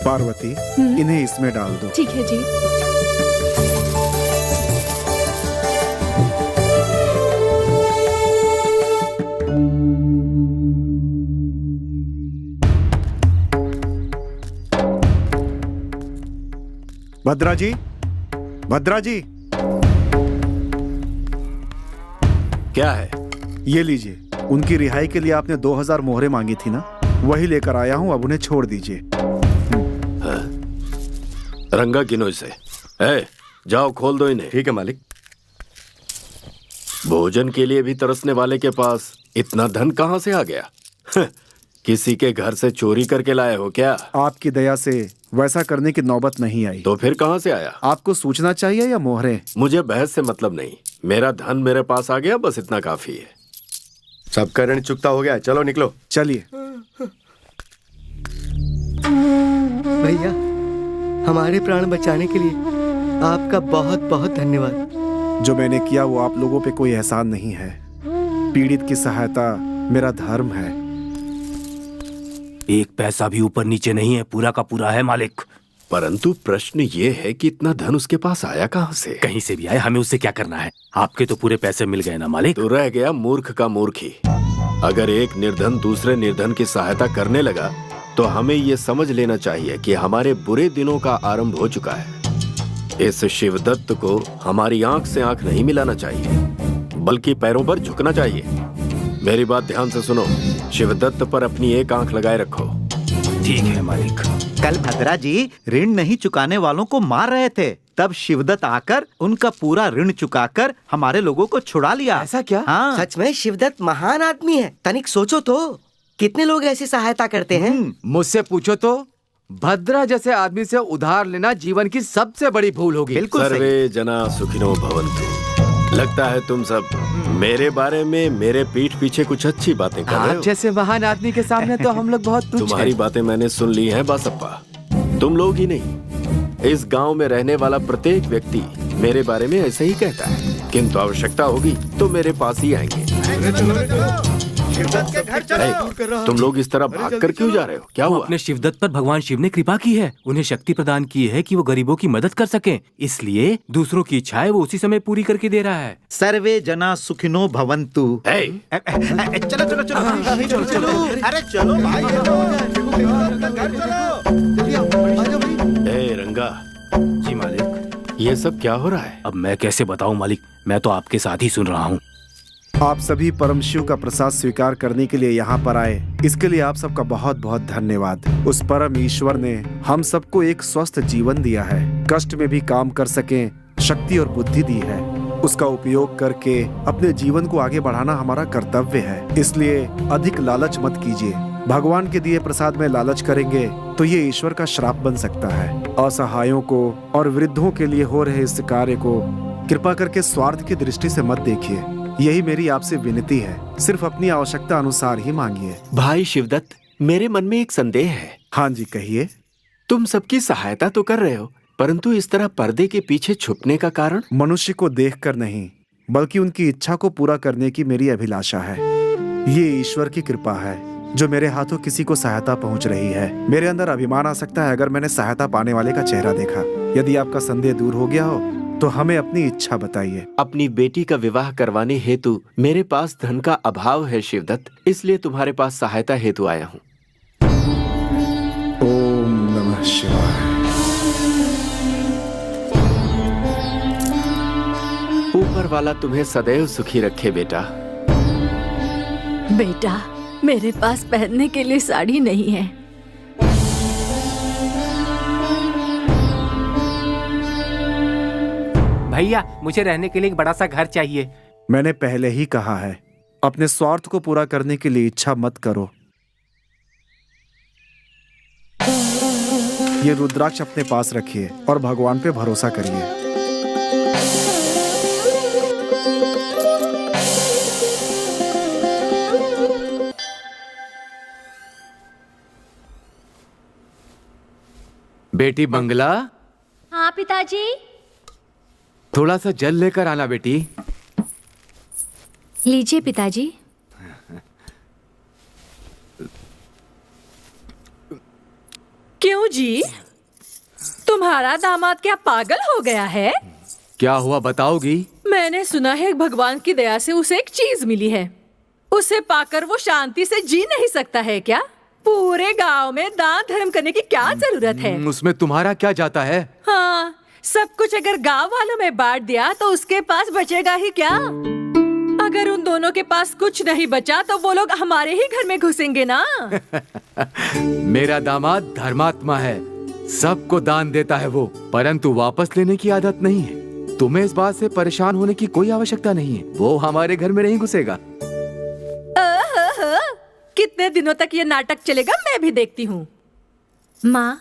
पार्वती, इन्हें इसमें डाल दो। ठीक है जी। भद्रा जी, भद्रा जी, क्या है? ये लीजिए। उनकी रिहाई के लिए आपने 2000 मोहरें मांगी थी ना, वही लेकर आया हूँ। अब उन्हें छोड़ दीजिए। रंगा गिनो इसे। जाओ खोल दो इन्हें। ठीक है मालिक। भोजन के लिए भी तरसने वाले के पास इतना धन कहाँ से आ गया? किसी के घर से चोरी करके लाए हो क्या? आपकी दया से वैसा करने की नौबत नहीं आई। तो फिर कहाँ से आया? आपको सूचना चाहिए या मोहरें? मुझे बहस से मतलब नहीं। मेरा धन मेरे पास आ गया, बस इतना काफी है। सबका ऋण चुकता हो गया, चलो निकलो। चलिए। भैया, हमारे प्राण बचाने के लिए आपका बहुत बहुत धन्यवाद। जो मैंने किया वो आप लोगों पे कोई एहसान नहीं है। पीड़ित की सहायता मेरा धर्म है। एक पैसा भी ऊपर नीचे नहीं है, पूरा का पूरा है मालिक। परंतु प्रश्न ये है कि इतना धन उसके पास आया कहाँ से? कहीं से भी आए, हमें उससे क्या करना है? आपके तो पूरे पैसे मिल गए ना मालिक। तो रह गया मूर्ख का मूर्ख ही। अगर एक निर्धन दूसरे निर्धन की सहायता करने लगा तो हमें ये समझ लेना चाहिए कि हमारे बुरे दिनों का आरंभ हो चुका है। इस शिवदत्त को हमारी आंख से आंख नहीं मिलाना चाहिए, बल्कि पैरों पर झुकना चाहिए। मेरी बात ध्यान से सुनो। शिवदत्त पर अपनी एक आंख लगाए रखो। ठीक है मालिक। कल भद्रा जी ऋण नहीं चुकाने वालों को मार रहे थे, तब शिवदत्त आकर उनका पूरा ऋण चुकाकर हमारे लोगों को छुड़ा लिया। ऐसा क्या? हाँ। सच में शिवदत्त महान आदमी है। तनिक सोचो तो, कितने लोग ऐसी सहायता करते हैं। मुझसे पूछो तो भद्रा जैसे आदमी से उधार लेना जीवन की सबसे बड़ी भूल होगी। बिल्कुल सर्वे जना सुखिनो भवन्तु। लगता है तुम सब मेरे बारे में मेरे पीठ पीछे कुछ अच्छी बातें कर रहे आप हो। जैसे महान आदमी के सामने तो हम लोग बहुत तुच्छ हैं। तुम्हारी बातें मैंने सुन ली हैं बासप्पा। तुम लोग ही नहीं, इस गांव में रहने वाला प्रत्येक व्यक्ति मेरे बारे में ऐसे ही कहता है। किंतु आवश्यकता होगी तो मेरे पास ही आएंगे। तुम लोग इस तरह भागकर क्यों जा रहे हो? क्या हुआ? अपने शिवदत्त पर भगवान शिव ने कृपा की है, उन्हें शक्ति प्रदान की है कि वो गरीबों की मदद कर सकें। इसलिए दूसरों की इच्छाएं वो उसी समय पूरी करके दे रहा है। सर्वे जना सुखिनो भवन्तु। चलो चलो चलो, चलो। अरे चलो भाई। ए रंगा, जी मालिक। ये सब क्या हो रहा है? अब मैं कैसे बताऊं मालिक, मैं तो आपके साथ ही सुन रहा हूँ। आप सभी परम शिव का प्रसाद स्वीकार करने के लिए यहाँ पर आए, इसके लिए आप सबका बहुत बहुत धन्यवाद। उस परम ईश्वर ने हम सबको एक स्वस्थ जीवन दिया है, कष्ट में भी काम कर सकें, शक्ति और बुद्धि दी है। उसका उपयोग करके अपने जीवन को आगे बढ़ाना हमारा कर्तव्य है। इसलिए अधिक लालच मत कीजिए। भगवान के दिए प्रसाद में लालच करेंगे तो ये ईश्वर का श्राप बन सकता है। असहायों को और वृद्धों के लिए हो रहे इस कार्य को कृपा करके स्वार्थ की दृष्टि से मत देखिए। यही मेरी आपसे विनती है, सिर्फ अपनी आवश्यकता अनुसार ही मांगिए। भाई शिवदत्त, मेरे मन में एक संदेह है। हाँ जी, कहिए। तुम सबकी सहायता तो कर रहे हो, परंतु इस तरह पर्दे के पीछे छुपने का कारण? मनुष्य को देखकर नहीं, बल्कि उनकी इच्छा को पूरा करने की मेरी अभिलाषा है। ये ईश्वर की कृपा है जो मेरे हाथों किसी को सहायता पहुंच रही है। मेरे अंदर अभिमान आ सकता है अगर मैंने सहायता पाने वाले का चेहरा देखा। यदि आपका संदेह दूर हो गया हो तो हमें अपनी इच्छा बताइए। अपनी बेटी का विवाह करवाने हेतु मेरे पास धन का अभाव है शिवदत्त, इसलिए तुम्हारे पास सहायता हेतु आया हूँ। ओम नमः शिवाय। ऊपर वाला तुम्हें सदैव सुखी रखे बेटा। बेटा, मेरे पास पहनने के लिए साड़ी नहीं है। भैया, मुझे रहने के लिए एक बड़ा सा घर चाहिए। मैंने पहले ही कहा है, अपने स्वार्थ को पूरा करने के लिए इच्छा मत करो। ये रुद्राक्ष अपने पास रखिए और भगवान पे भरोसा करिए। बेटी बंगला, हाँ पिताजी। थोड़ा सा जल लेकर आना बेटी। लीजिए पिताजी। क्यों जी, तुम्हारा दामाद क्या पागल हो गया है? क्या हुआ बताओगी? मैंने सुना है भगवान की दया से उसे एक चीज मिली है। उसे पाकर वो शांति से जी नहीं सकता है क्या? पूरे गांव में दान धर्म करने की क्या जरूरत है? उसमें तुम्हारा क्या जाता है? हाँ, सब कुछ अगर गांव वालों में बांट दिया तो उसके पास बचेगा ही क्या? अगर उन दोनों के पास कुछ नहीं बचा तो वो लोग हमारे ही घर में घुसेंगे ना। मेरा दामाद धर्मात्मा है, सबको दान देता है वो, परंतु वापस लेने की आदत नहीं है। तुम्हें इस बात से परेशान होने की कोई आवश्यकता नहीं है, वो हमारे घर में नहीं घुसेगा। कितने दिनों तक ये नाटक चलेगा मैं भी देखती हूँ। माँ,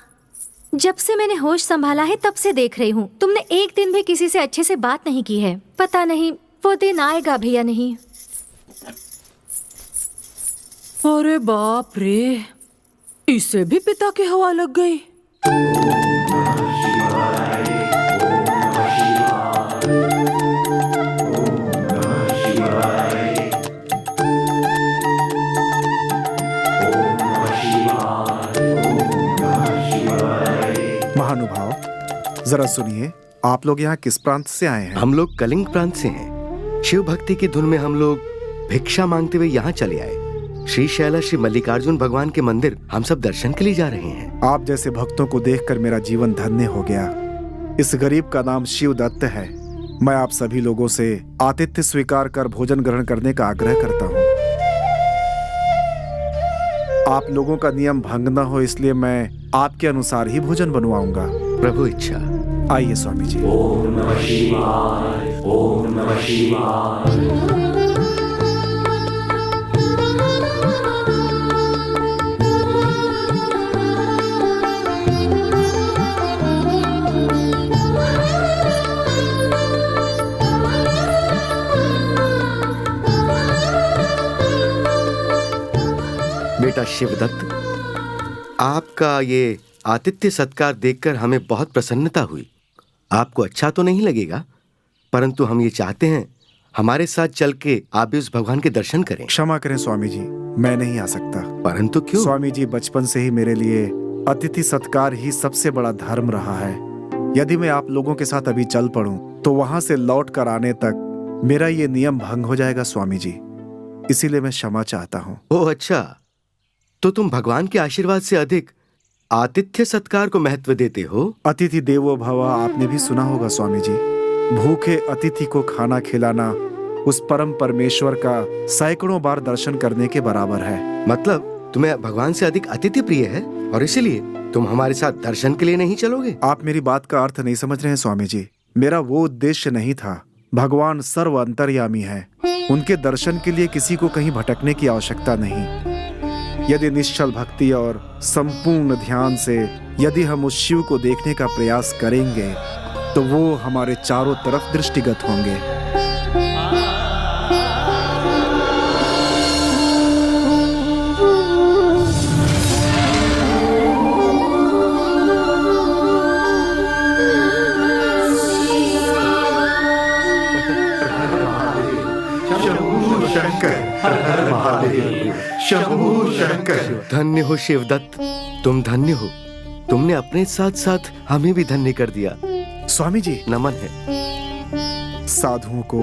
जब से मैंने होश संभाला है तब से देख रही हूँ, तुमने एक दिन भी किसी से अच्छे से बात नहीं की है। पता नहीं वो दिन आएगा भी या नहीं। अरे बाप रे, इसे भी पिता की हवा लग गई। महानुभाव, जरा सुनिए, आप लोग यहाँ किस प्रांत से आए हैं? हम लोग कलिंग प्रांत से हैं। शिव भक्ति की धुन में हम लोग भिक्षा मांगते हुए यहाँ चले आए। श्री शैला श्री मल्लिकार्जुन भगवान के मंदिर हम सब दर्शन के लिए जा रहे हैं। आप जैसे भक्तों को देखकर मेरा जीवन धन्य हो गया। इस गरीब का नाम शिव दत्त है। मैं आप सभी लोगों से आतिथ्य स्वीकार कर भोजन ग्रहण करने का आग्रह करता हूँ। आप लोगों का नियम भंग न हो इसलिए मैं आपके अनुसार ही भोजन बनवाऊंगा। प्रभु इच्छा। आइए स्वामी जी। ओम नमः शिवाय, ओम नमः शिवाय। बेटा शिवदत्त, आपका ये आतिथ्य सत्कार देखकर हमें बहुत प्रसन्नता हुई। आपको अच्छा तो नहीं लगेगा, परंतु हम ये चाहते हैं हमारे साथ चल के आप भी उस भगवान के दर्शन करें। क्षमा करें स्वामी जी, मैं नहीं आ सकता। परंतु क्यों? स्वामी जी, बचपन से ही मेरे लिए अतिथि सत्कार ही सबसे बड़ा धर्म रहा है। यदि मैं आप लोगों के साथ अभी चल पड़ूं तो वहां से लौट कर आने तक मेरा ये नियम भंग हो जाएगा स्वामी जी, इसीलिए मैं क्षमा चाहता हूँ। ओह अच्छा, तो तुम भगवान के आशीर्वाद से अधिक आतिथ्य सत्कार को महत्व देते हो। अतिथि देवो भव आपने भी सुना होगा स्वामी जी। भूखे अतिथि को खाना खिलाना उस परम परमेश्वर का सैकड़ों बार दर्शन करने के बराबर है। मतलब तुम्हें भगवान से अधिक अतिथि प्रिय है और इसीलिए तुम हमारे साथ दर्शन के लिए नहीं चलोगे? आप मेरी बात का अर्थ नहीं समझ रहे हैं स्वामी जी। मेरा वो उद्देश्य नहीं था। भगवान सर्व अंतर्यामी है, उनके दर्शन के लिए किसी को कहीं भटकने की आवश्यकता नहीं। यदि निश्चल भक्ति और संपूर्ण ध्यान से यदि हम उस शिव को देखने का प्रयास करेंगे तो वो हमारे चारों तरफ दृष्टिगत होंगे। शंभू शंकर। धन्य हो शिवदत्त, तुम धन्य हो। तुमने अपने साथ साथ हमें भी धन्य कर दिया। स्वामी जी नमन है। साधुओं को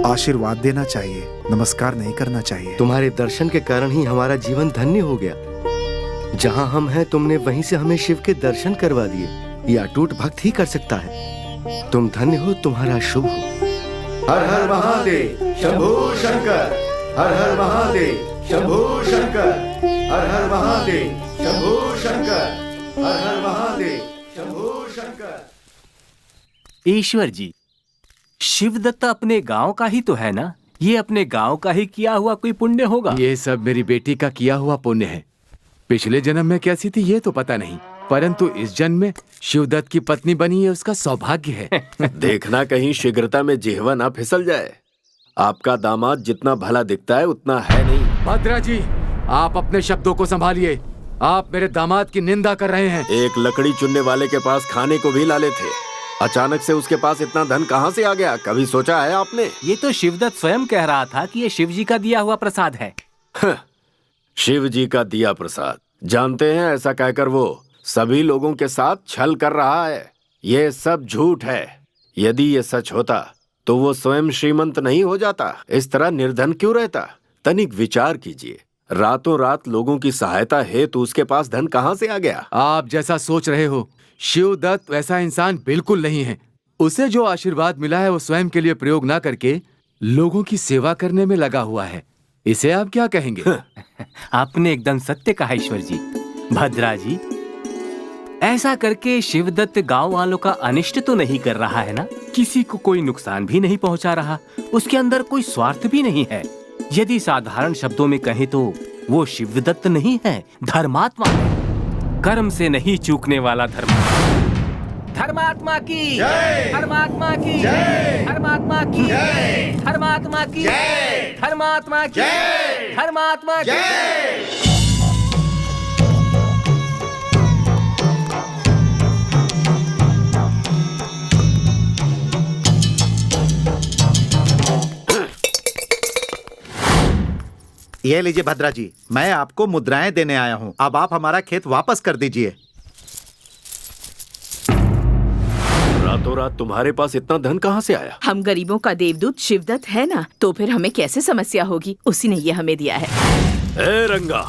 आशीर्वाद देना चाहिए, नमस्कार नहीं करना चाहिए। तुम्हारे दर्शन के कारण ही हमारा जीवन धन्य हो गया। जहाँ हम हैं तुमने वहीं से हमें शिव के दर्शन करवा दिए। ये अटूट भक्त ही कर सकता है। तुम धन्य हो, तुम्हारा शुभ हो। हर हर महादेव शंभू शंकर। हर हर महादेव शंभू शंकर। हर हर महादेव शंभू शंकर। हर हर महादेव शंभू शंकर। ईश्वर जी, शिवदत्त अपने गांव का ही तो है ना? ये अपने गांव का ही किया हुआ कोई पुण्य होगा। ये सब मेरी बेटी का किया हुआ पुण्य है। पिछले जन्म में कैसी थी ये तो पता नहीं, परंतु इस जन्म में शिवदत्त की पत्नी बनी है उसका सौभाग्य है। देखना कहीं शीघ्रता में जिह्वा ना फिसल जाए। आपका दामाद जितना भला दिखता है उतना है नहीं। भद्रा जी, आप अपने शब्दों को संभालिए। आप मेरे दामाद की निंदा कर रहे हैं। एक लकड़ी चुनने वाले के पास खाने को भी लाले थे, अचानक से उसके पास इतना धन कहाँ से आ गया? कभी सोचा है आपने? ये तो शिवदत्त स्वयं कह रहा था कि ये शिव जी का दिया हुआ प्रसाद है। शिव जी का दिया प्रसाद। जानते हैं, ऐसा कहकर वो सभी लोगों के साथ छल कर रहा है। ये सब झूठ है। यदि ये सच होता तो वो स्वयं श्रीमंत नहीं हो जाता। इस तरह निर्धन क्यों रहता? तनिक विचार कीजिए। रातों रात लोगों की सहायता है तो उसके पास धन कहाँ से आ गया? आप जैसा सोच रहे हो, शिवदत्त वैसा इंसान बिल्कुल नहीं है। उसे जो आशीर्वाद मिला है वो स्वयं के लिए प्रयोग ना करके लोगों की सेवा करने में लगा हुआ है। इसे आप क्या कहेंगे? आपने एकदम सत्य कहा ईश्वर जी। भद्रा जी, ऐसा करके शिवदत्त गांव वालों का अनिष्ट तो नहीं कर रहा है ना? किसी को कोई नुकसान भी नहीं पहुंचा रहा। उसके अंदर कोई स्वार्थ भी नहीं है। यदि साधारण शब्दों में कहें तो वो शिवदत्त नहीं है, धर्मात्मा है। कर्म से नहीं चूकने वाला धर्मात्मा। धर्मात्मा की जय। धर्मात्मा की जय। धर्मात्मा की जय। धर्मात्मा की जय। धर्मात्मा की जय। धर्मात्मा की जय। ये लीजिए भद्रा जी, मैं आपको मुद्राएं देने आया हूँ। अब आप हमारा खेत वापस कर दीजिए। रातों रात तुम्हारे पास इतना धन कहाँ से आया? हम गरीबों का देवदूत शिवदत्त है ना, तो फिर हमें कैसे समस्या होगी? उसी ने ये हमें दिया है। ए रंगा।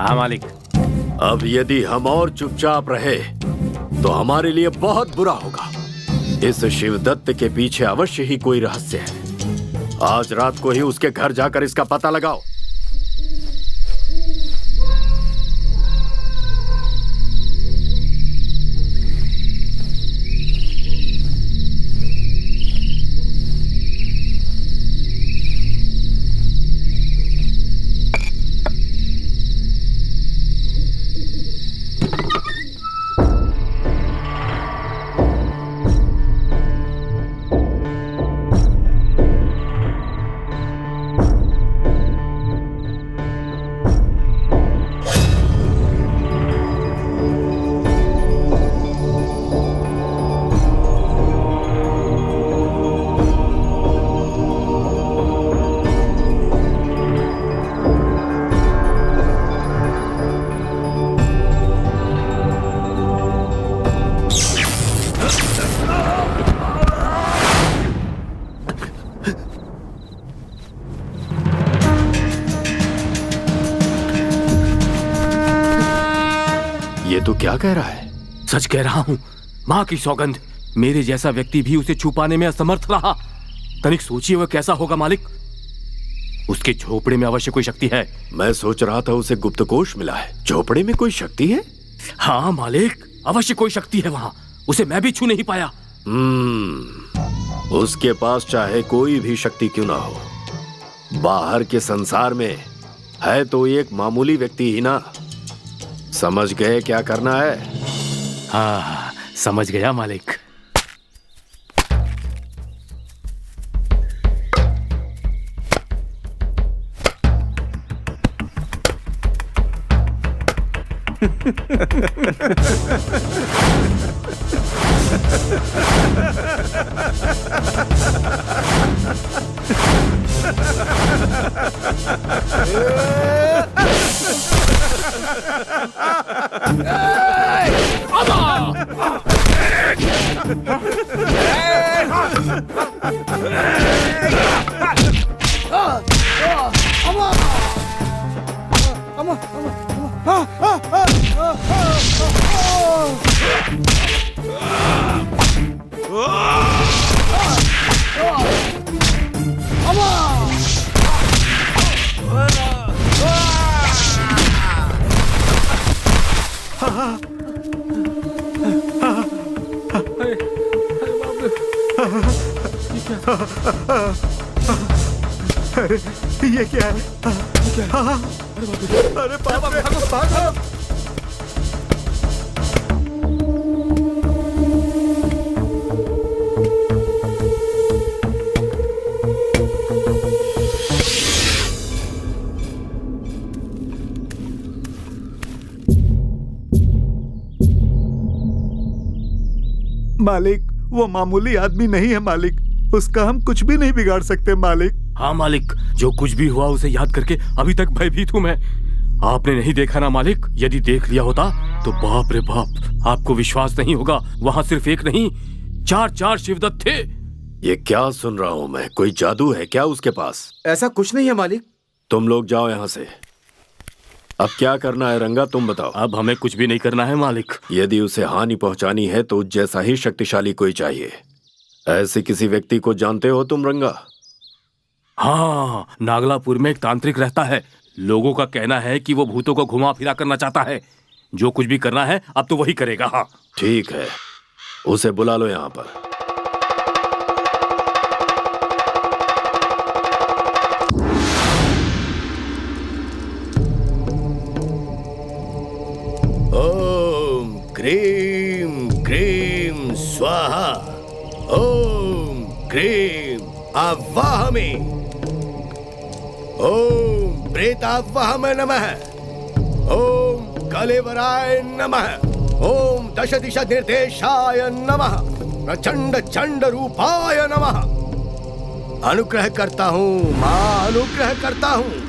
हाँ मालिक। अब यदि हम और चुपचाप रहे तो हमारे लिए बहुत बुरा होगा। इस शिवदत्त के पीछे अवश्य ही कोई रहस्य है। आज रात को ही उसके घर जाकर इसका पता लगाओ। ये तो क्या कह रहा है? सच कह रहा हूँ, माँ की सौगंध, मेरे जैसा व्यक्ति भी उसे छुपाने में असमर्थ रहा। तनिक सोचिए वह कैसा होगा मालिक। उसके झोपड़े में अवश्य कोई शक्ति है। मैं सोच रहा था उसे गुप्तकोश मिला है, झोपड़े में कोई शक्ति है? हाँ मालिक, अवश्य कोई शक्ति है वहाँ, उसे मैं भी छू नहीं पाया। उसके पास चाहे कोई भी शक्ति क्यों ना हो, बाहर के संसार में है तो एक मामूली व्यक्ति ही ना। समझ गए क्या करना है? हाँ, समझ गया मालिक। ये क्या है? अरे बाप रे, भागो! मालिक, वो मामूली आदमी नहीं है मालिक, उसका हम कुछ भी नहीं बिगाड़ सकते मालिक। हाँ मालिक, जो कुछ भी हुआ उसे याद करके अभी तक भयभीत हूँ मैं। आपने नहीं देखा ना मालिक, यदि देख लिया होता तो बाप रे बाप, आपको विश्वास नहीं होगा, वहाँ सिर्फ एक नहीं 4 शिवदत्त थे। ये क्या सुन रहा हूँ मैं? कोई जादू है क्या उसके पास? ऐसा कुछ नहीं है मालिक। तुम लोग जाओ यहाँ से। अब क्या करना है रंगा, तुम बताओ। अब हमें कुछ भी नहीं करना है मालिक। यदि उसे हानि पहुंचानी है तो जैसा ही शक्तिशाली कोई चाहिए। ऐसे किसी व्यक्ति को जानते हो तुम रंगा? हाँ, नागलापुर में एक तांत्रिक रहता है। लोगों का कहना है कि वो भूतों को घुमा फिरा करना चाहता है। जो कुछ भी करना है अब तो वही करेगा। हाँ ठीक है, उसे बुला लो यहाँ पर। ओम क्रीम क्रीम स्वाहा, ओम क्रीम आवाहमि, ओम प्रेतावाहम नमः, ओम कलेवराय नमः, ओम दश दिशा निर्देशाय नमः, प्रचंड चंड रूपाय नमः। अनुग्रह करता हूँ माँ, अनुग्रह करता हूँ।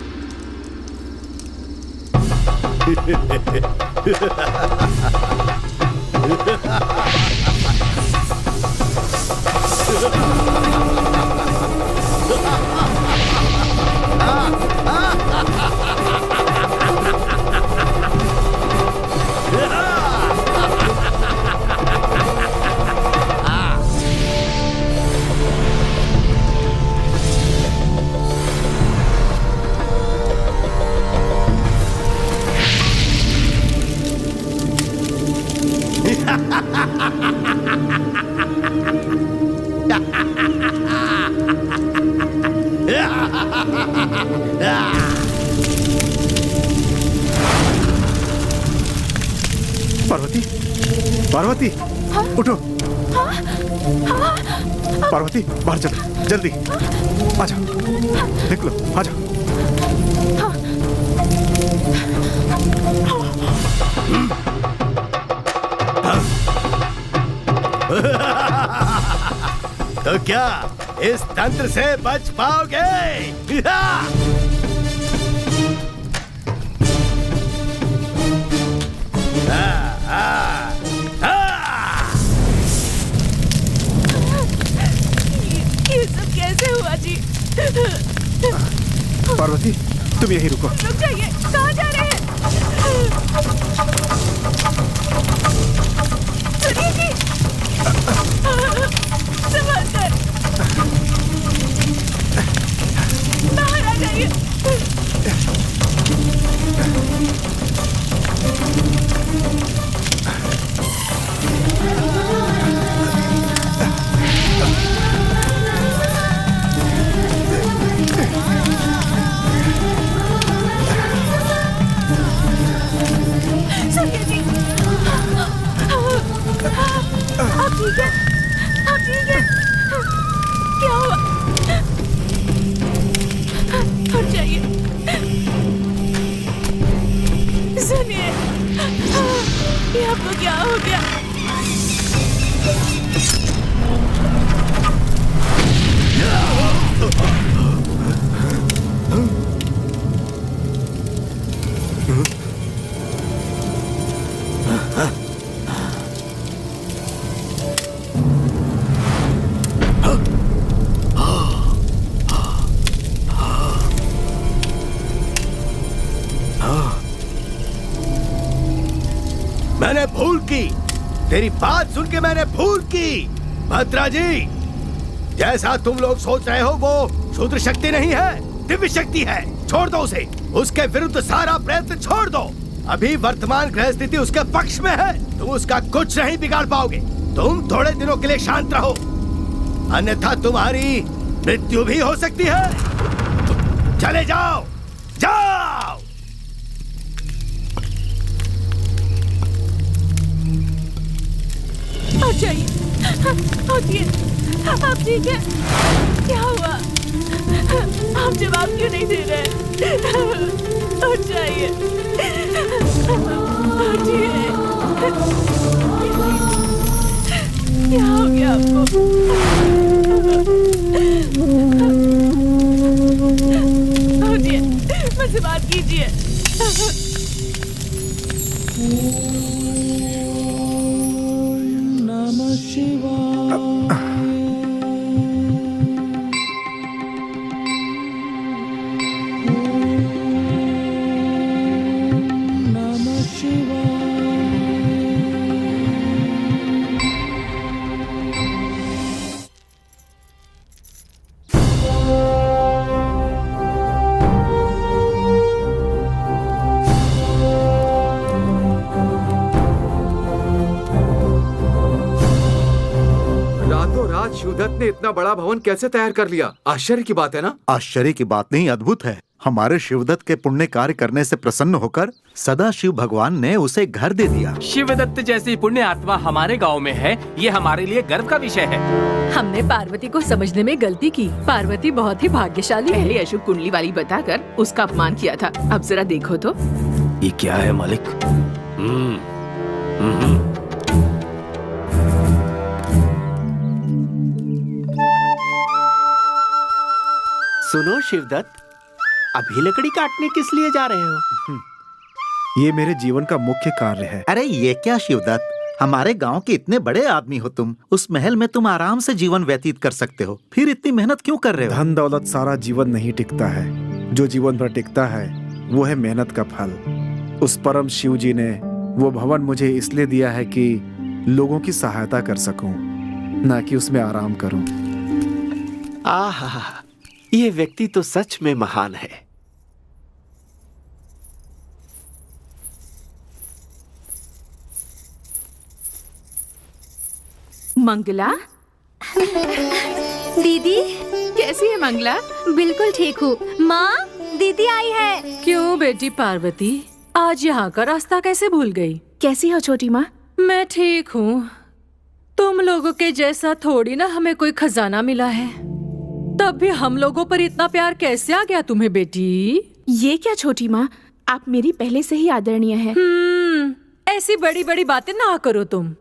पार्वती, पार्वती, उठो। पार्वती, बाहर चलो, जल्दी आ जाओ, निकलो, आ जाओ। तो क्या इस तंत्र से बच पाओगे? ये सब कैसे हुआ जी? पार्वती, तुम यहीं रुको। रुक जाइए, कहाँ जा रहे हैं? सुनिए, ये आपको क्या हो गया? मैंने भूल की, तेरी बात सुन के मैंने भूल की। भद्रा जी, जैसा तुम लोग सोच रहे हो वो शूद्र शक्ति नहीं है, दिव्य शक्ति है। छोड़ दो उसे, उसके विरुद्ध सारा प्रयत्न छोड़ दो। अभी वर्तमान ग्रह स्थिति उसके पक्ष में है, तुम उसका कुछ नहीं बिगाड़ पाओगे। तुम थोड़े दिनों के लिए शांत रहो, अन्यथा तुम्हारी मृत्यु भी हो सकती है। चले जाओ, जाओ। आप जाइए, उठिए, आप ठीक है? क्या हुआ? आप जवाब क्यों नहीं दे रहे? उठ जाइए, उठिए। क्या हो गया आपको? उठिए, मुझसे बात कीजिए। नमः शिवाय। नमः शिवाय। रातों रात शिवदत्त ने इतना बड़ा भवन कैसे तैयार कर लिया? आश्चर्य की बात है ना? आश्चर्य की बात नहीं, अद्भुत है। हमारे शिवदत्त के पुण्य कार्य करने से प्रसन्न होकर सदा शिव भगवान ने उसे घर दे दिया। शिवदत्त जैसी पुण्य आत्मा हमारे गांव में है, ये हमारे लिए गर्व का विषय है। हमने पार्वती को समझने में गलती की। पार्वती बहुत ही भाग्यशाली है। पहले अशुभ कुंडली वाली बताकर उसका अपमान किया था, अब जरा देखो तो। ये क्या है मालिक? सुनो शिवदत्त, अभी लकड़ी काटने किस लिए जा रहे हो? ये मेरे जीवन का मुख्य कार्य है। अरे ये क्या शिवदत्त, हमारे गांव के इतने बड़े आदमी हो तुम, उस महल में तुम आराम से जीवन व्यतीत कर सकते हो, फिर इतनी मेहनत क्यों कर रहे हो? धन दौलत सारा जीवन नहीं टिकता है, जो जीवन भर टिकता है वो है मेहनत का फल। उस परम शिव जी ने वो भवन मुझे इसलिए दिया है कि लोगों की सहायता कर सकूं, ना कि उसमें आराम करूं। आहा, ये व्यक्ति तो सच में महान है। मंगला दीदी, कैसी है मंगला? बिल्कुल ठीक हूँ। माँ, दीदी आई है। क्यों बेटी पार्वती, आज यहाँ का रास्ता कैसे भूल गई? कैसी हो छोटी माँ? मैं ठीक हूँ। तुम लोगों के जैसा थोड़ी ना हमें कोई खजाना मिला है, तब भी हम लोगों पर इतना प्यार कैसे आ गया तुम्हें बेटी? ये क्या छोटी माँ, आप मेरी पहले से ही आदरणीय है। ऐसी बड़ी बड़ी बातें ना करो तुम।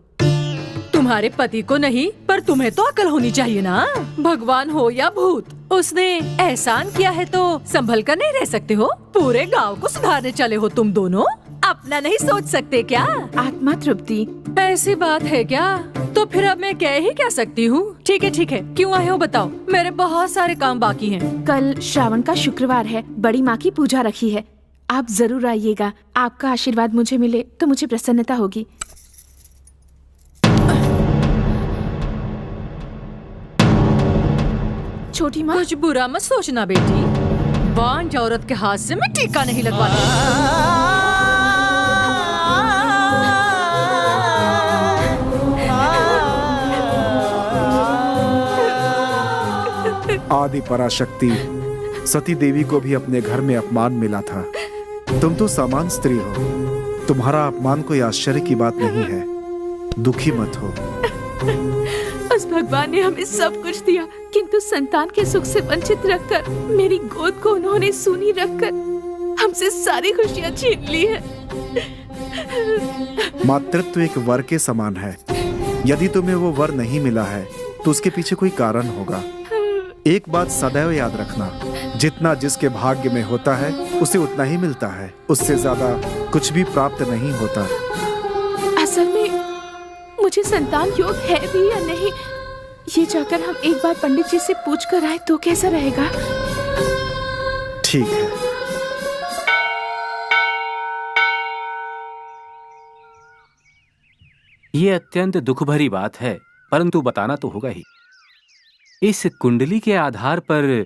तुम्हारे पति को नहीं, पर तुम्हें तो अकल होनी चाहिए ना। भगवान हो या भूत, उसने एहसान किया है तो संभल कर नहीं रह सकते हो? पूरे गांव को सुधारने चले हो तुम दोनों, अपना नहीं सोच सकते क्या? आत्मा तृप्ति। ऐसी बात है क्या? तो फिर अब मैं कह ही क्या सकती हूँ। ठीक है ठीक है, क्यों आए हो बताओ, मेरे बहुत सारे काम बाकी हैं। कल श्रावण का शुक्रवार है, बड़ी माँ की पूजा रखी है, आप जरूर आइएगा। आपका आशीर्वाद मुझे मिले तो मुझे प्रसन्नता होगी। छोटी माँ, कुछ बुरा मत सोचना बेटी, बांझ औरत के हाथ से मैं टीका नहीं लगवाती। आदि पराशक्ति सती देवी को भी अपने घर में अपमान मिला था। तुम तो सामान्य स्त्री हो, तुम्हारा अपमान कोई आश्चर्य की बात नहीं है। दुखी मत हो। उस भगवान ने हमें सब कुछ दिया, किंतु संतान के सुख से वंचित रखकर मेरी गोद को उन्होंने सूनी रखकर हमसे सारी खुशियां छीन ली है। मातृत्व एक वर के समान है। यदि तुम्हें वो वर नहीं मिला है तो उसके पीछे कोई कारण होगा। एक बात सदैव याद रखना, जितना जिसके भाग्य में होता है उसे उतना ही मिलता है, उससे ज्यादा कुछ भी प्राप्त नहीं होता। असल में मुझे संतान योग है भी या नहीं, ये जाकर हम एक बार पंडित जी से पूछ कर आए तो कैसा रहेगा? ठीक है। ये अत्यंत दुख भरी बात है, परंतु बताना तो होगा ही। इस कुंडली के आधार पर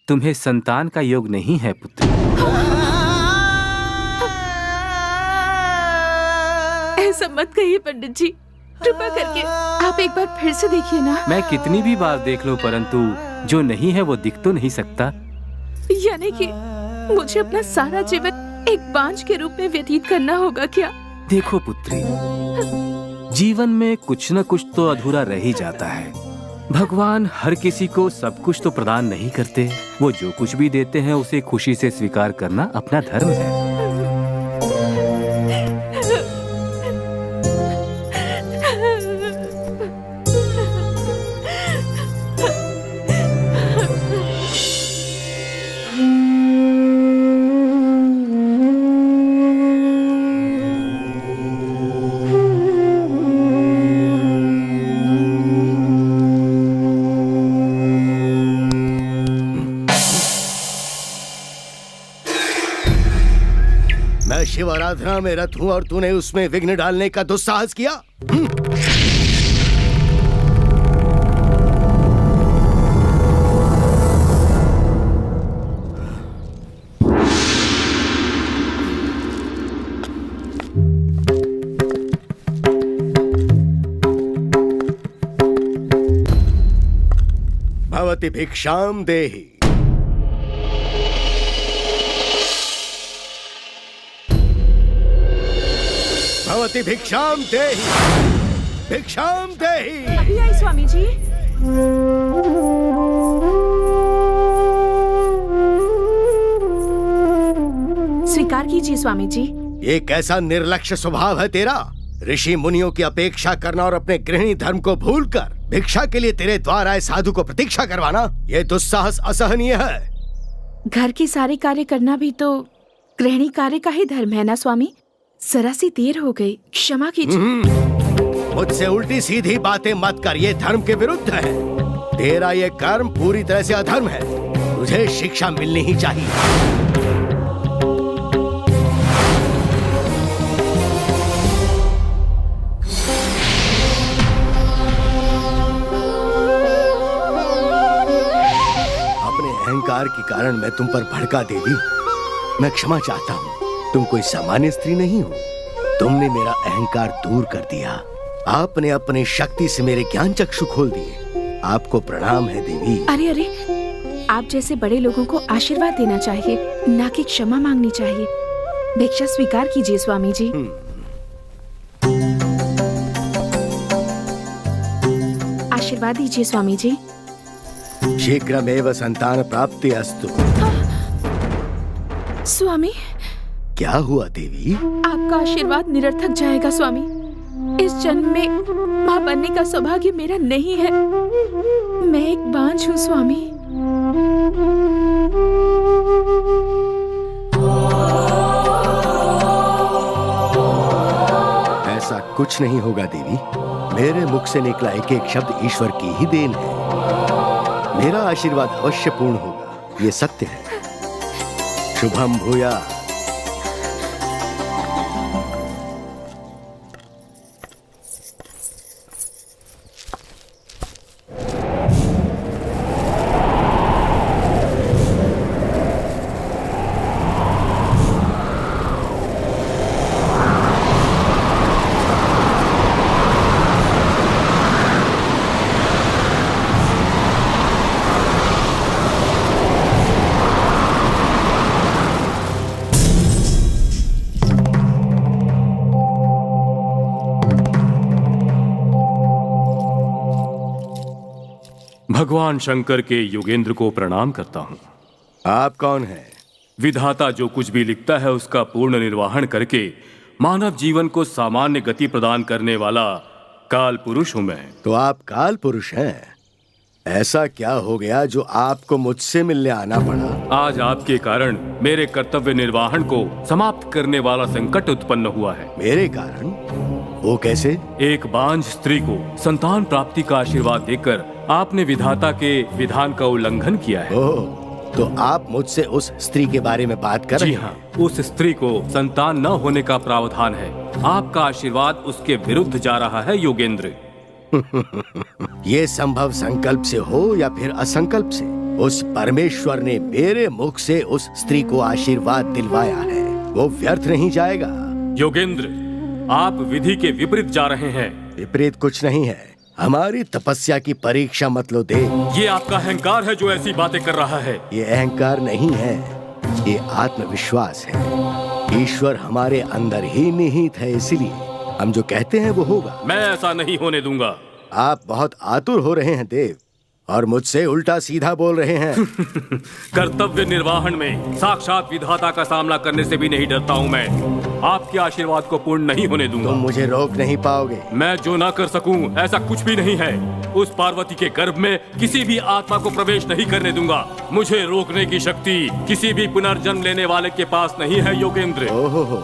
तुम्हें संतान का योग नहीं है पुत्र। ऐसा मत कहिए पंडित जी, कृपा करके आप एक बार फिर से देखिए ना। मैं कितनी भी बार देख लूं, परंतु जो नहीं है वो दिख तो नहीं सकता। यानी कि मुझे अपना सारा जीवन एक बांझ के रूप में व्यतीत करना होगा क्या? देखो पुत्री, जीवन में कुछ न कुछ तो अधूरा रह ही जाता है। भगवान हर किसी को सब कुछ तो प्रदान नहीं करते। वो जो कुछ भी देते हैं उसे खुशी से स्वीकार करना अपना धर्म है। मैं शिव आराधना में रत हूं और तूने उसमें विघ्न डालने का दुस्साहस किया। भवति भिक्षाम देहि। भवति भिक्षाम देहि। भिक्षाम देहि। अभी आई स्वामी जी। स्वीकार कीजिए स्वामी जी। ये कैसा निर्लक्ष्य स्वभाव है तेरा? ऋषि मुनियों की अपेक्षा करना और अपने गृहिणी धर्म को भूलकर भिक्षा के लिए तेरे द्वार आए साधु को प्रतीक्षा करवाना, ये दुस्साहस असहनीय है। घर के सारे कार्य करना भी तो गृहिणी कार्य का ही धर्म है ना स्वामी। जरा सी देर हो गई, क्षमा कीजिए। मुझसे उल्टी सीधी बातें मत कर, ये धर्म के विरुद्ध है। तेरा ये कर्म पूरी तरह से अधर्म है। तुझे शिक्षा मिलनी ही चाहिए। अपने अहंकार के कारण मैं तुम पर भड़का देवी। मैं क्षमा चाहता हूँ। तुम कोई सामान्य स्त्री नहीं हो। तुमने मेरा अहंकार दूर कर दिया। आपने अपनी शक्ति से मेरे ज्ञान चक्षु खोल दिए। आपको प्रणाम है देवी। अरे अरे, आप जैसे बड़े लोगों को आशीर्वाद देना चाहिए, ना कि क्षमा मांगनी चाहिए। भिक्षा स्वीकार कीजिए स्वामी जी। आशीर्वाद दीजिए स्वामी जी। शीघ्रमेव संतान प्राप्ति अस्तु। स्वामी, क्या हुआ देवी? आपका आशीर्वाद निरर्थक जाएगा स्वामी। इस जन्म में माँ बनने का सौभाग्य मेरा नहीं है। मैं एक बांझ हूँ स्वामी। ऐसा कुछ नहीं होगा देवी। मेरे मुख से निकला एक एक शब्द ईश्वर की ही देन है। मेरा आशीर्वाद अवश्य पूर्ण होगा, ये सत्य है। शुभम भूया। भगवान शंकर के योगेंद्र को प्रणाम करता हूँ। आप कौन हैं? विधाता जो कुछ भी लिखता है उसका पूर्ण निर्वहन करके मानव जीवन को सामान्य गति प्रदान करने वाला काल पुरुष हूं मैं। तो आप काल पुरुष हैं। ऐसा क्या हो गया जो आपको मुझसे मिलने आना पड़ा? आज आपके कारण मेरे कर्तव्य निर्वहन को समाप्त करने वाला संकट उत्पन्न हुआ है। मेरे कारण? वो कैसे? एक बांझ स्त्री को संतान प्राप्ति का आशीर्वाद देकर आपने विधाता के विधान का उल्लंघन किया है। ओह, तो आप मुझसे उस स्त्री के बारे में बात कर रहे जी हैं? हाँ, उस स्त्री को संतान न होने का प्रावधान है। आपका आशीर्वाद उसके विरुद्ध जा रहा है योगेंद्र। ये संभव संकल्प से हो या फिर असंकल्प से, उस परमेश्वर ने मेरे मुख से उस स्त्री को आशीर्वाद दिलवाया है। वो व्यर्थ नहीं जाएगा। योगेंद्र, आप विधि के विपरीत जा रहे हैं। विपरीत कुछ नहीं है। हमारी तपस्या की परीक्षा मत लो देव। ये आपका अहंकार है जो ऐसी बातें कर रहा है। ये अहंकार नहीं है, ये आत्मविश्वास है। ईश्वर हमारे अंदर ही निहित है, इसीलिए हम जो कहते हैं वो होगा। मैं ऐसा नहीं होने दूंगा। आप बहुत आतुर हो रहे हैं देव, और मुझसे उल्टा सीधा बोल रहे हैं। कर्तव्य निर्वहन में साक्षात विधाता का सामना करने से भी नहीं डरता हूँ मैं। आपके आशीर्वाद को पूर्ण नहीं होने दूंगा। तुम मुझे रोक नहीं पाओगे। मैं जो ना कर सकूं ऐसा कुछ भी नहीं है। उस पार्वती के गर्भ में किसी भी आत्मा को प्रवेश नहीं करने दूंगा। मुझे रोकने की शक्ति किसी भी पुनर्जन्म लेने वाले के पास नहीं है योगेंद्र। ओहो,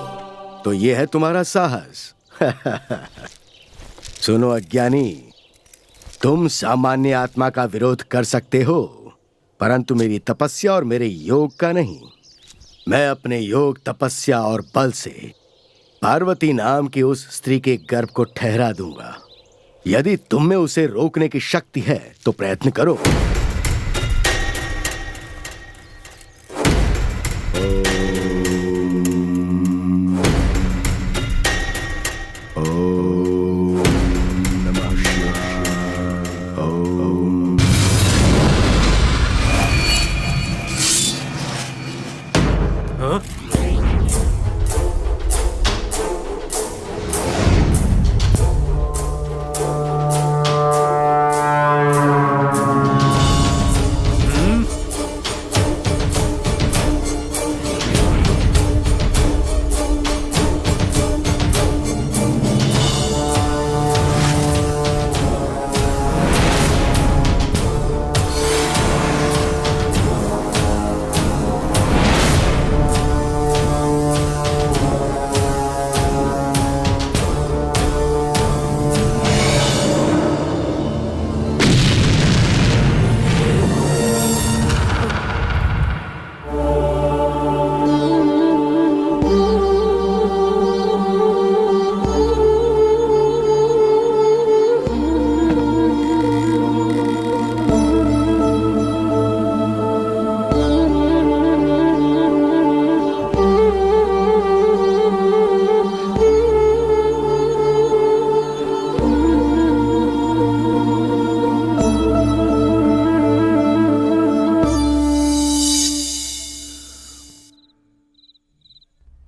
तो ये है तुम्हारा साहस। सुनो अज्ञानी, तुम सामान्य आत्मा का विरोध कर सकते हो, परंतु मेरी तपस्या और मेरे योग का नहीं। मैं अपने योग, तपस्या और बल से पार्वती नाम की उस स्त्री के गर्भ को ठहरा दूंगा। यदि तुम में उसे रोकने की शक्ति है तो प्रयत्न करो।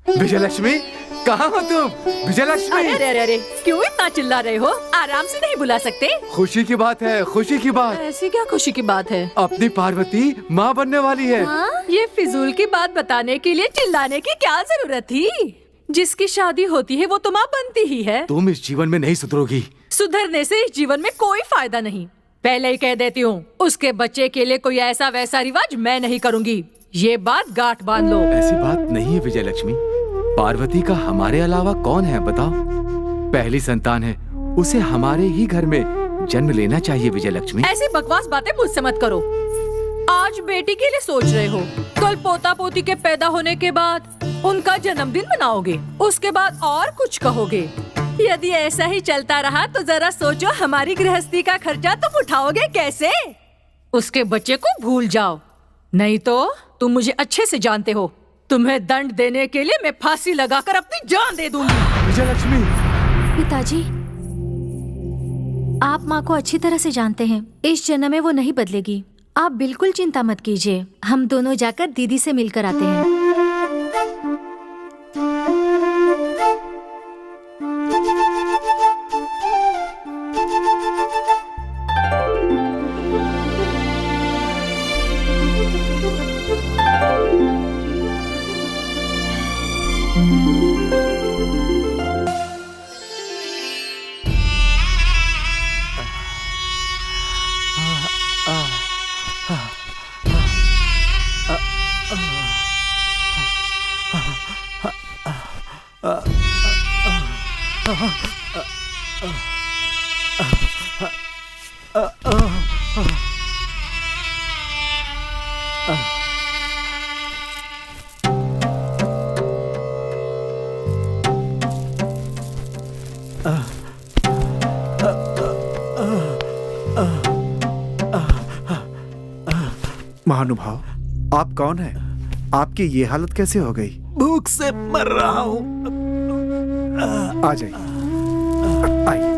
विजयलक्ष्मी, कहाँ हो तुम? विजयलक्ष्मी! अरे अरे अरे, क्यों इतना चिल्ला रहे हो? आराम से नहीं बुला सकते? खुशी की बात है, खुशी की बात। ऐसी क्या खुशी की बात है? अपनी पार्वती माँ बनने वाली है। हाँ? ये फिजूल की बात बताने के लिए चिल्लाने की क्या जरूरत थी? जिसकी शादी होती है वो तो माँ बनती ही है। तुम इस जीवन में नहीं सुधरोगी। सुधरने से इस जीवन में कोई फायदा नहीं। पहले ही कह देती हूँ, उसके बच्चे के लिए कोई ऐसा वैसा रिवाज मैं नहीं करूँगी। ये बात गांठ बांध लो। ऐसी बात नहीं है विजयलक्ष्मी। पार्वती का हमारे अलावा कौन है बताओ? पहली संतान है, उसे हमारे ही घर में जन्म लेना चाहिए विजयलक्ष्मी। ऐसी बकवास बातें मुझसे मत करो। आज बेटी के लिए सोच रहे हो, कल पोता पोती के पैदा होने के बाद उनका जन्मदिन मनाओगे, उसके बाद और कुछ कहोगे। यदि ऐसा ही चलता रहा तो जरा सोचो, हमारी गृहस्थी का खर्चा तुम उठाओगे कैसे? उसके बच्चे को भूल जाओ, नहीं तो तुम मुझे अच्छे से जानते हो, तुम्हें दंड देने के लिए मैं फांसी लगाकर अपनी जान दे दूंगी। विजयलक्ष्मी! पिताजी, आप माँ को अच्छी तरह से जानते हैं, इस जन्म में वो नहीं बदलेगी। आप बिल्कुल चिंता मत कीजिए, हम दोनों जाकर दीदी से मिलकर आते हैं। महानुभाव, आप कौन हैं? आपकी ये हालत कैसे हो गई? भूख से मर रहा हूँ। आ जाइए, आइए।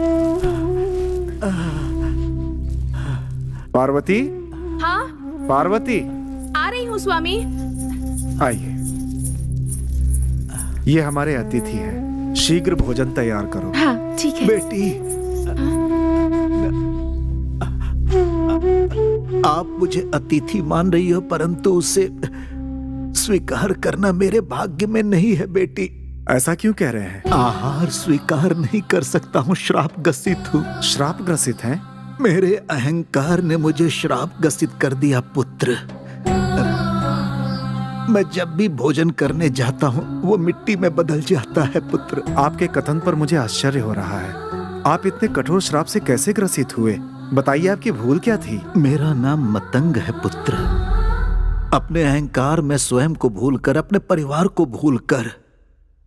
पार्वती, हाँ, पार्वती, आ रही हूँ स्वामी। आइए। ये हमारे अतिथि हैं, शीघ्र भोजन तैयार करो। हाँ, ठीक है। बेटी, आप मुझे अतिथि मान रही हो, परंतु उसे स्वीकार करना मेरे भाग्य में नहीं है बेटी। ऐसा क्यों कह रहे हैं? आहार स्वीकार नहीं कर सकता हूँ, श्राप ग्रसित हूँ। श्राप ग्रसित हैं? मेरे अहंकार ने मुझे श्राप ग्रसित कर दिया पुत्र। मैं जब भी भोजन करने जाता हूँ वो मिट्टी में बदल जाता है पुत्र। आपके कथन पर मुझे आश्चर्य हो रहा है। आप इतने कठोर श्राप से कैसे ग्रसित हुए? बताइए, आपकी भूल क्या थी? मेरा नाम मतंग है पुत्र। अपने अहंकार में स्वयं को भूलकर, अपने परिवार को भूलकर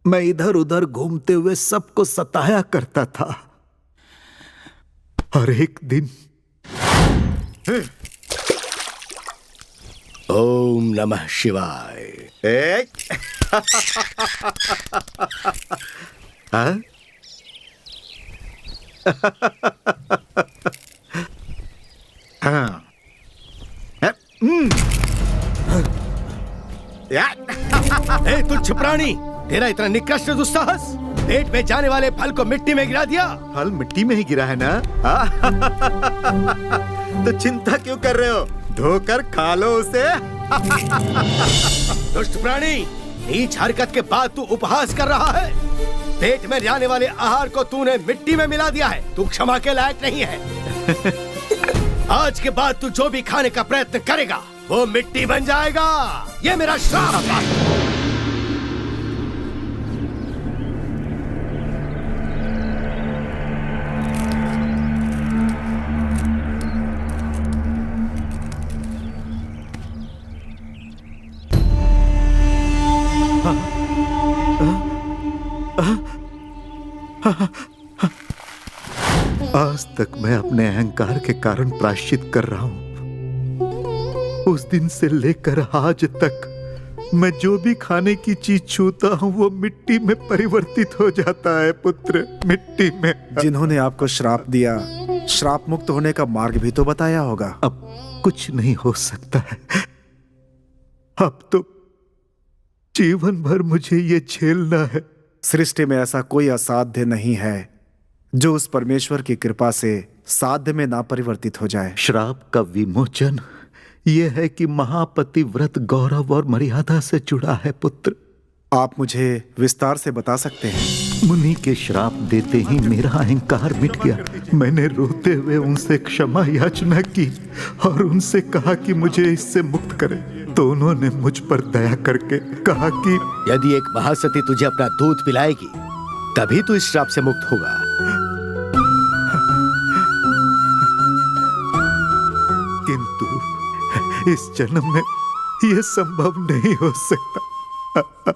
मैं इधर उधर घूमते हुए सबको सताया करता था। और एक दिन ओम नमः शिवाय। हाँ? हाँ। ए तुच्छ प्राणी, तेरा इतना निकृष्ट दुस्साहस, पेट में जाने वाले फल को मिट्टी में गिरा दिया। फल मिट्टी में ही गिरा है ना? तो चिंता क्यों कर रहे हो? धोकर खा लो उसे। दुष्ट प्राणी, नीच हरकत के बाद तू उपहास कर रहा है। पेट में जाने वाले आहार को तूने मिट्टी में मिला दिया है। तू क्षमा के लायक नहीं है। आज के बाद तू जो भी खाने का प्रयत्न करेगा वो मिट्टी बन जाएगा। ये मेरा श्राप है। आज तक मैं अपने अहंकार के कारण प्रायश्चित कर रहा हूं। उस दिन से लेकर आज तक मैं जो भी खाने की चीज छूता हूं वो मिट्टी में परिवर्तित हो जाता है पुत्र, मिट्टी में। जिन्होंने आपको श्राप दिया, श्राप मुक्त होने का मार्ग भी तो बताया होगा। अब कुछ नहीं हो सकता है। अब तो जीवन भर मुझे ये झेलना है। सृष्टि में ऐसा कोई असाध्य नहीं है जो उस परमेश्वर की कृपा से साध्य में ना परिवर्तित हो जाए। श्राप का विमोचन यह है कि महापति व्रत गौरव और मर्यादा से जुड़ा है पुत्र। आप मुझे विस्तार से बता सकते हैं? मुनि के श्राप देते ही मेरा अहंकार मिट गया। मैंने रोते हुए उनसे क्षमा याचना की और उनसे कहा कि मुझे इससे मुक्त करें। तो उन्होंने मुझ पर दया करके कहा कि यदि एक महासती तुझे अपना दूध पिलाएगी तभी तू इस श्राप से मुक्त होगा। किंतु इस जन्म में यह संभव नहीं हो सकता।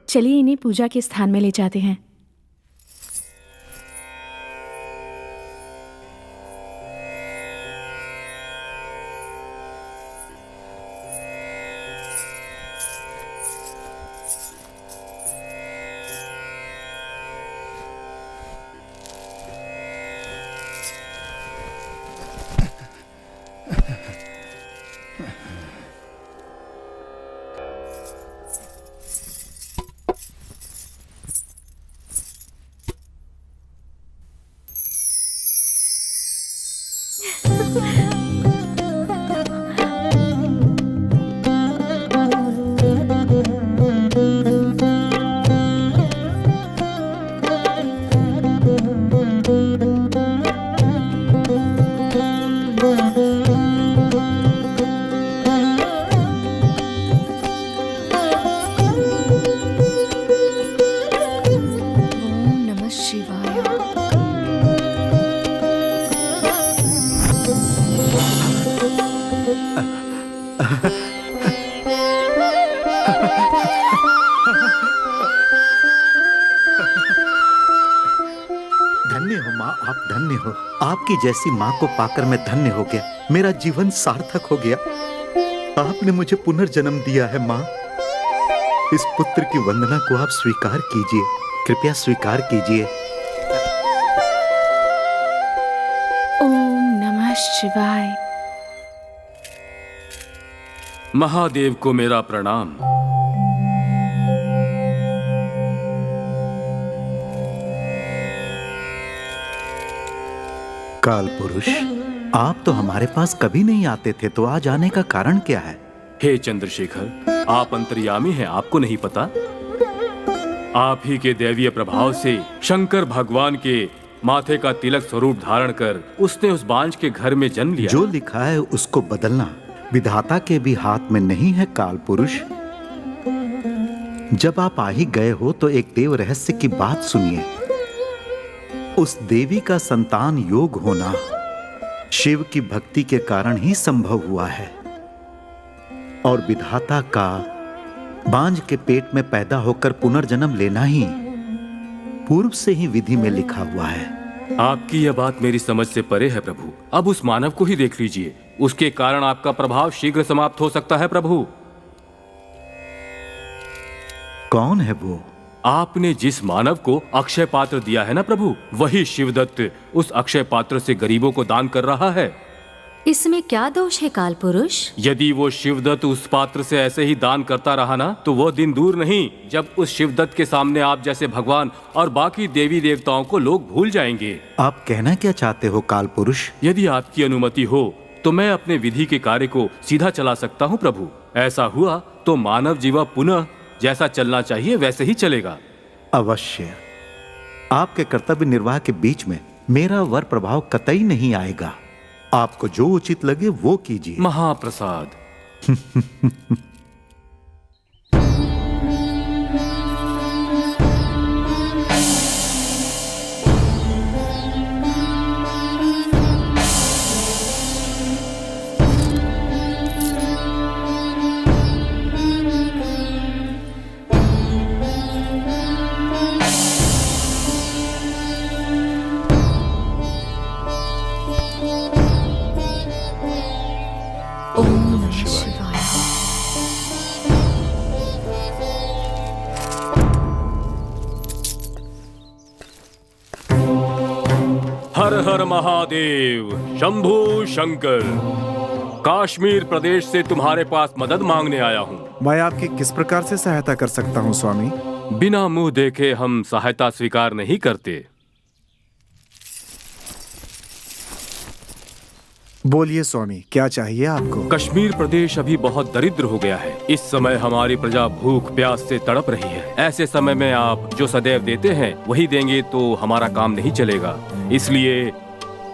चलिए इन्हें पूजा के स्थान में ले जाते हैं। माँ, आप धन्य हो। आपकी जैसी माँ को पाकर मैं धन्य हो गया। मेरा जीवन सार्थक हो गया। आपने मुझे पुनर्जन्म दिया है माँ। इस पुत्र की वंदना को आप स्वीकार कीजिए, कृपया स्वीकार कीजिए। ओम नमः शिवाय। महादेव को मेरा प्रणाम। काल पुरुष, आप तो हमारे पास कभी नहीं आते थे, तो आज आने का कारण क्या है? हे चंद्रशेखर, आप अंतर्यामी हैं, आपको नहीं पता? आप ही के दैवीय प्रभाव से शंकर भगवान के माथे का तिलक स्वरूप धारण कर उसने उस बांझ के घर में जन्म लिया। जो लिखा है उसको बदलना विधाता के भी हाथ में नहीं है काल पुरुष। जब आप आ ही गए हो तो एक देव रहस्य की बात सुनिए। उस देवी का संतान योग होना शिव की भक्ति के कारण ही संभव हुआ है, और विधाता का बांझ के पेट में पैदा होकर पुनर्जन्म लेना ही पूर्व से ही विधि में लिखा हुआ है। आपकी यह बात मेरी समझ से परे है प्रभु। अब उस मानव को ही देख लीजिए, उसके कारण आपका प्रभाव शीघ्र समाप्त हो सकता है प्रभु। कौन है वो? आपने जिस मानव को अक्षय पात्र दिया है ना प्रभु, वही शिवदत्त उस अक्षय पात्र से गरीबों को दान कर रहा है। इसमें क्या दोष है काल पुरुष? यदि वो शिवदत्त उस पात्र से ऐसे ही दान करता रहा ना, तो वो दिन दूर नहीं जब उस शिवदत्त के सामने आप जैसे भगवान और बाकी देवी देवताओं को लोग भूल जाएंगे। आप कहना क्या चाहते हो काल पुरुष? यदि आपकी अनुमति हो तो मैं अपने विधि के कार्य को सीधा चला सकता हूँ प्रभु। ऐसा हुआ तो मानव जीवा पुनः जैसा चलना चाहिए वैसे ही चलेगा। अवश्य। आपके कर्तव्य निर्वाह के बीच में मेरा वर प्रभाव कतई नहीं आएगा। आपको जो उचित लगे वो कीजिए। महाप्रसाद। हर हर महादेव, शंभू शंकर। कश्मीर प्रदेश से तुम्हारे पास मदद मांगने आया हूँ। मैं आपकी किस प्रकार से सहायता कर सकता हूँ स्वामी? बिना मुंह देखे हम सहायता स्वीकार नहीं करते। बोलिए स्वामी, क्या चाहिए आपको? कश्मीर प्रदेश अभी बहुत दरिद्र हो गया है। इस समय हमारी प्रजा भूख प्यास से तड़प रही है। ऐसे समय में आप जो सदैव देते हैं वही देंगे तो हमारा काम नहीं चलेगा। इसलिए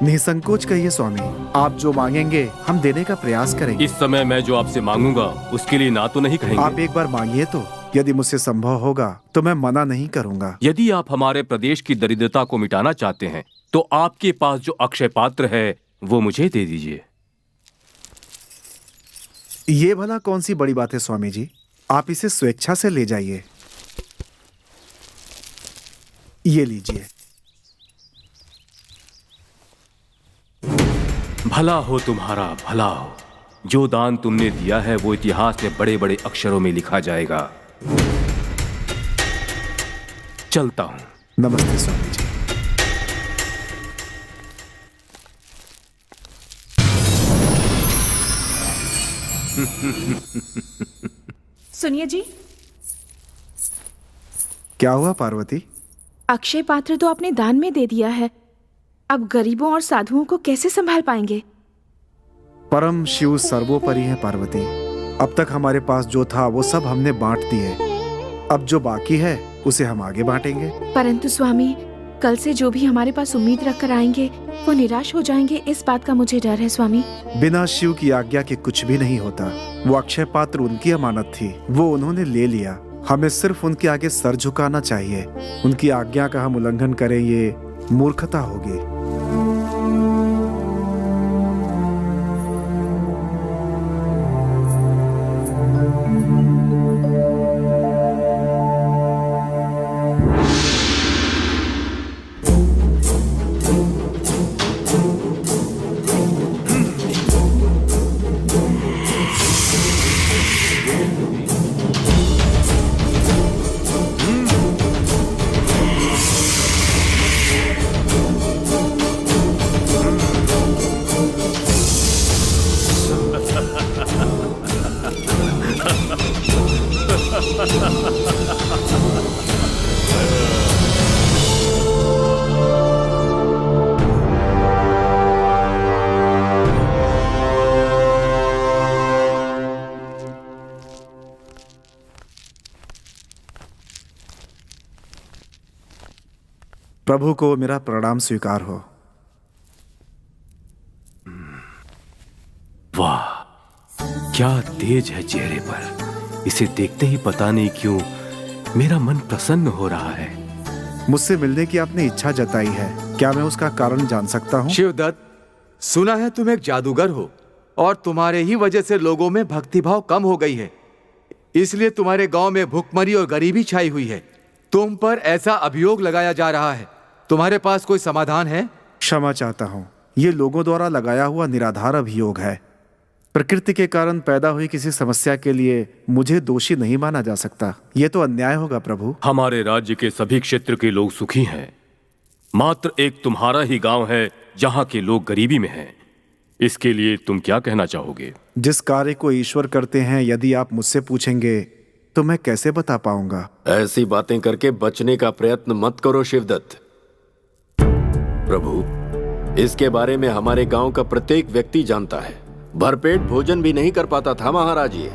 निसंकोच कहिए स्वामी, आप जो मांगेंगे हम देने का प्रयास करेंगे। इस समय मैं जो आपसे मांगूंगा उसके लिए ना तो नहीं कहेंगे। आप एक बार मांगिए तो, यदि मुझसे संभव होगा तो मैं मना नहीं करूंगा। यदि आप हमारे प्रदेश की दरिद्रता को मिटाना चाहते हैं तो आपके पास जो अक्षय पात्र है वो मुझे दे दीजिए। ये भला कौन सी बड़ी बात है स्वामी जी, आप इसे स्वेच्छा से ले जाइए। ये लीजिए। भला हो तुम्हारा, भला हो। जो दान तुमने दिया है वो इतिहास में बड़े बड़े अक्षरों में लिखा जाएगा। चलता हूं। नमस्ते स्वामी जी। सुनिए जी। क्या हुआ पार्वती? अक्षय पात्र तो आपने दान में दे दिया है, अब गरीबों और साधुओं को कैसे संभाल पाएंगे? परम शिव सर्वोपरि है पार्वती। अब तक हमारे पास जो था वो सब हमने बांट दिए। अब जो बाकी है उसे हम आगे बांटेंगे। परंतु स्वामी, कल से जो भी हमारे पास उम्मीद रखकर आएंगे वो निराश हो जाएंगे, इस बात का मुझे डर है स्वामी। बिना शिव की आज्ञा के कुछ भी नहीं होता। वो अक्षय पात्र उनकी अमानत थी, वो उन्होंने ले लिया। हमें सिर्फ उनके आगे सर झुकाना चाहिए। उनकी आज्ञा का हम उल्लंघन करें ये मूर्खता होगी। प्रभु को मेरा प्रणाम स्वीकार हो। वाह, क्या तेज है चेहरे पर। इसे देखते ही पता नहीं क्यों मेरा मन प्रसन्न हो रहा है। मुझसे मिलने की आपने इच्छा जताई है, क्या मैं उसका कारण जान सकता हूँ? शिवदत्त, सुना है तुम एक जादूगर हो और तुम्हारे ही वजह से लोगों में भक्तिभाव कम हो गई है, इसलिए तुम्हारे गांव में भूखमरी और गरीबी छाई हुई है। तुम पर ऐसा अभियोग लगाया जा रहा है, तुम्हारे पास कोई समाधान है? क्षमा चाहता हूँ, ये लोगों द्वारा लगाया हुआ निराधार अभियोग है। प्रकृति के कारण पैदा हुई किसी समस्या के लिए मुझे दोषी नहीं माना जा सकता। ये तो अन्याय होगा प्रभु। हमारे राज्य के सभी क्षेत्र के लोग सुखी हैं, मात्र एक तुम्हारा ही गांव है जहां के लोग गरीबी में हैं। इसके लिए तुम क्या कहना चाहोगे? जिस कार्य को ईश्वर करते हैं, यदि आप मुझसे पूछेंगे तो मैं कैसे बता पाऊंगा? ऐसी बातें करके बचने का प्रयत्न मत करो शिवदत्त। प्रभु, इसके बारे में हमारे गांव का प्रत्येक व्यक्ति जानता है। भरपेट भोजन भी नहीं कर पाता था महाराज ये।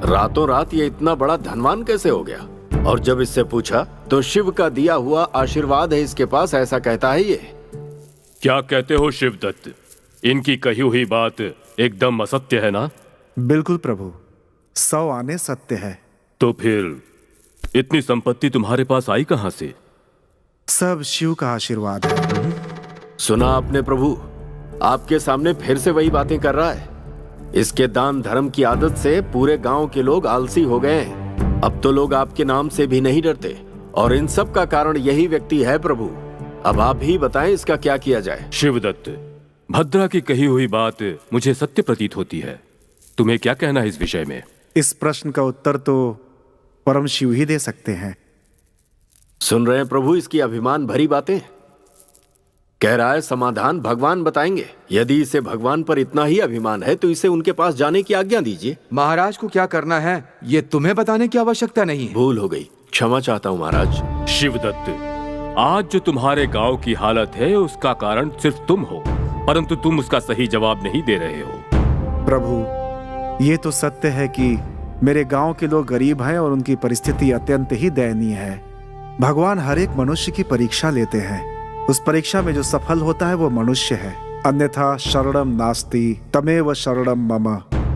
रातों रात ये इतना बड़ा धनवान कैसे हो गया? और जब इससे पूछा तो शिव का दिया हुआ आशीर्वाद है इसके पास, ऐसा कहता है ये। क्या कहते हो शिवदत्त? इनकी कही हुई बात एकदम असत्य है ना? बिल्कुल प्रभु, 100 आने सत्य है। तो फिर इतनी संपत्ति तुम्हारे पास आई कहां से? सब शिव का आशीर्वाद है। सुना आपने प्रभु, आपके सामने फिर से वही बातें कर रहा है। इसके दान धर्म की आदत से पूरे गांव के लोग आलसी हो गए हैं। अब तो लोग आपके नाम से भी नहीं डरते, और इन सब का कारण यही व्यक्ति है प्रभु। अब आप ही बताएं इसका क्या किया जाए। शिवदत्त, भद्रा की कही हुई बात मुझे सत्य प्रतीत होती है। तुम्हें क्या कहना है इस विषय में? इस प्रश्न का उत्तर तो परम शिव ही दे सकते हैं। सुन रहे हैं प्रभु इसकी अभिमान भरी बातें? कह रहा है समाधान भगवान बताएंगे। यदि इसे भगवान पर इतना ही अभिमान है तो इसे उनके पास जाने की आज्ञा दीजिए। महाराज को क्या करना है ये तुम्हें बताने की आवश्यकता नहीं है। भूल हो गई, क्षमा चाहता हूँ महाराज। शिवदत्त, आज जो तुम्हारे गांव की हालत है उसका कारण सिर्फ तुम हो, परंतु तुम उसका सही जवाब नहीं दे रहे हो। प्रभु, ये तो सत्य है कि मेरे गांव के लोग गरीब हैं और उनकी परिस्थिति अत्यंत ही दयनीय है। भगवान हर एक मनुष्य की परीक्षा लेते हैं। उस परीक्षा में जो सफल होता है वो मनुष्य है। अन्यथा शरणम नास्ति तमेव शरणम मम।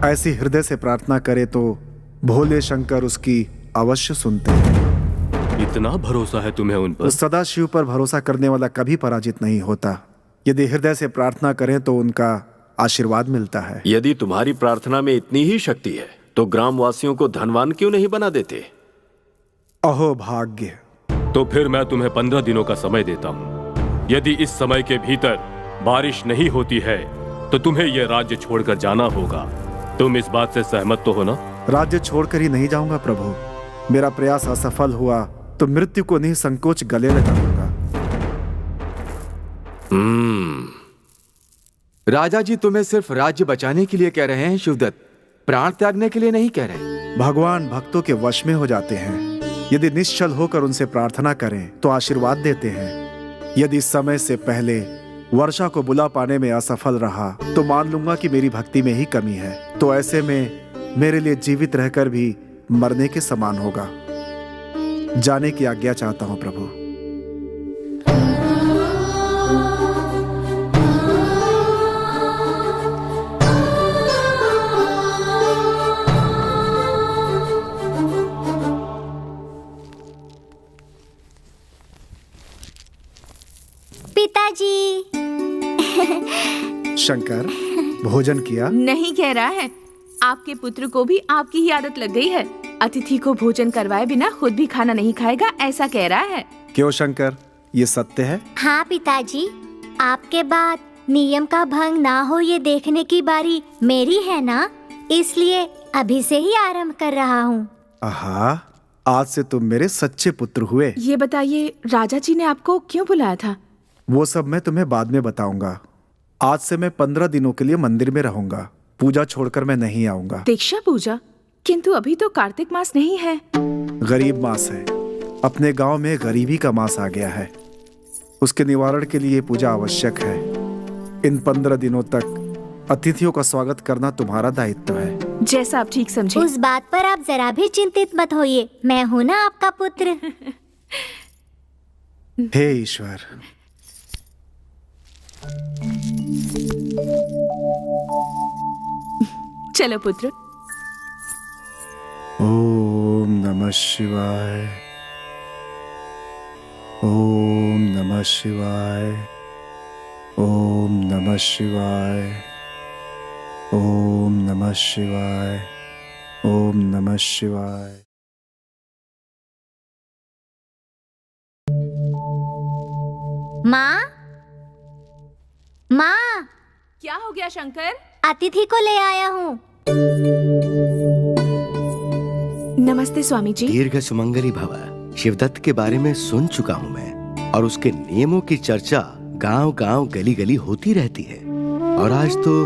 ऐसी हृदय से प्रार्थना करे तो भोले शंकर उसकी अवश्य सुनते हैं। इतना भरोसा है तुम्हें उन पर? सदा शिव पर भरोसा करने वाला कभी पराजित नहीं होता। यदि हृदय से प्रार्थना करें तो उनका आशीर्वाद मिलता है। यदि तुम्हारी प्रार्थना में इतनी ही शक्ति है तो ग्रामवासियों को धनवान क्यों नहीं बना देते? अहो भाग्य। तो फिर मैं तुम्हें 15 दिनों का समय देता हूँ। यदि इस समय के भीतर बारिश नहीं होती है तो तुम्हें यह राज्य छोड़कर जाना होगा। तुम इस बात से सहमत तो हो ना? राज्य छोड़कर ही नहीं जाऊंगा प्रभु। मेरा प्रयास असफल हुआ तो मृत्यु को नहीं संकोच गले लगाऊंगा। राजा जी तुम्हें सिर्फ राज्य बचाने के लिए कह रहे हैं शिवदत्त, प्राण त्यागने के लिए नहीं कह रहे। भगवान भक्तों के वश में हो जाते हैं। यदि निश्चल होकर उनसे प्रार्थना करें तो आशीर्वाद देते हैं। यदि समय से पहले वर्षा को बुला पाने में असफल रहा तो मान लूंगा कि मेरी भक्ति में ही कमी है। तो ऐसे में मेरे लिए जीवित रहकर भी मरने के समान होगा। जाने की आज्ञा चाहता हूं प्रभु। पिताजी। शंकर, भोजन किया? नहीं कह रहा है। आपके पुत्र को भी आपकी ही आदत लग गई है। अतिथि को भोजन करवाए बिना खुद भी खाना नहीं खाएगा, ऐसा कह रहा है। क्यों शंकर, ये सत्य है? हाँ पिताजी, आपके बाद नियम का भंग ना हो ये देखने की बारी मेरी है ना, इसलिए अभी से ही आरंभ कर रहा हूँ। आहा, आज से तुम मेरे सच्चे पुत्र हुए। ये बताइए, राजा जी ने आपको क्यों बुलाया था? वो सब मैं तुम्हें बाद में बताऊंगा। आज से मैं 15 दिनों के लिए मंदिर में रहूंगा। पूजा छोड़कर मैं नहीं आऊंगा। दीक्षा पूजा? किंतु अभी तो कार्तिक मास नहीं है। गरीब मास है। अपने गांव में गरीबी का मास आ गया है। उसके निवारण के लिए पूजा आवश्यक है। इन 15 दिनों तक अतिथियों का स्वागत करना तुम्हारा दायित्व है। जैसा आप ठीक समझे। उस बात पर आप जरा भी चिंतित मत होइए, मैं हूँ ना आपका पुत्र। हे ईश्वर, चलो पुत्र। ओम नमः शिवाय, ओम नमः शिवाय, ओम नमः शिवाय, ओम नमः शिवाय, ओम नमः शिवाय। माँ, माँ, क्या हो गया शंकर? अतिथि को ले आया हूँ। नमस्ते स्वामी जी। दीर्घ सुमंगली भव। शिवदत्त के बारे में सुन चुका हूँ मैं, और उसके नियमों की चर्चा गांव गांव गली गली होती रहती है। और आज तो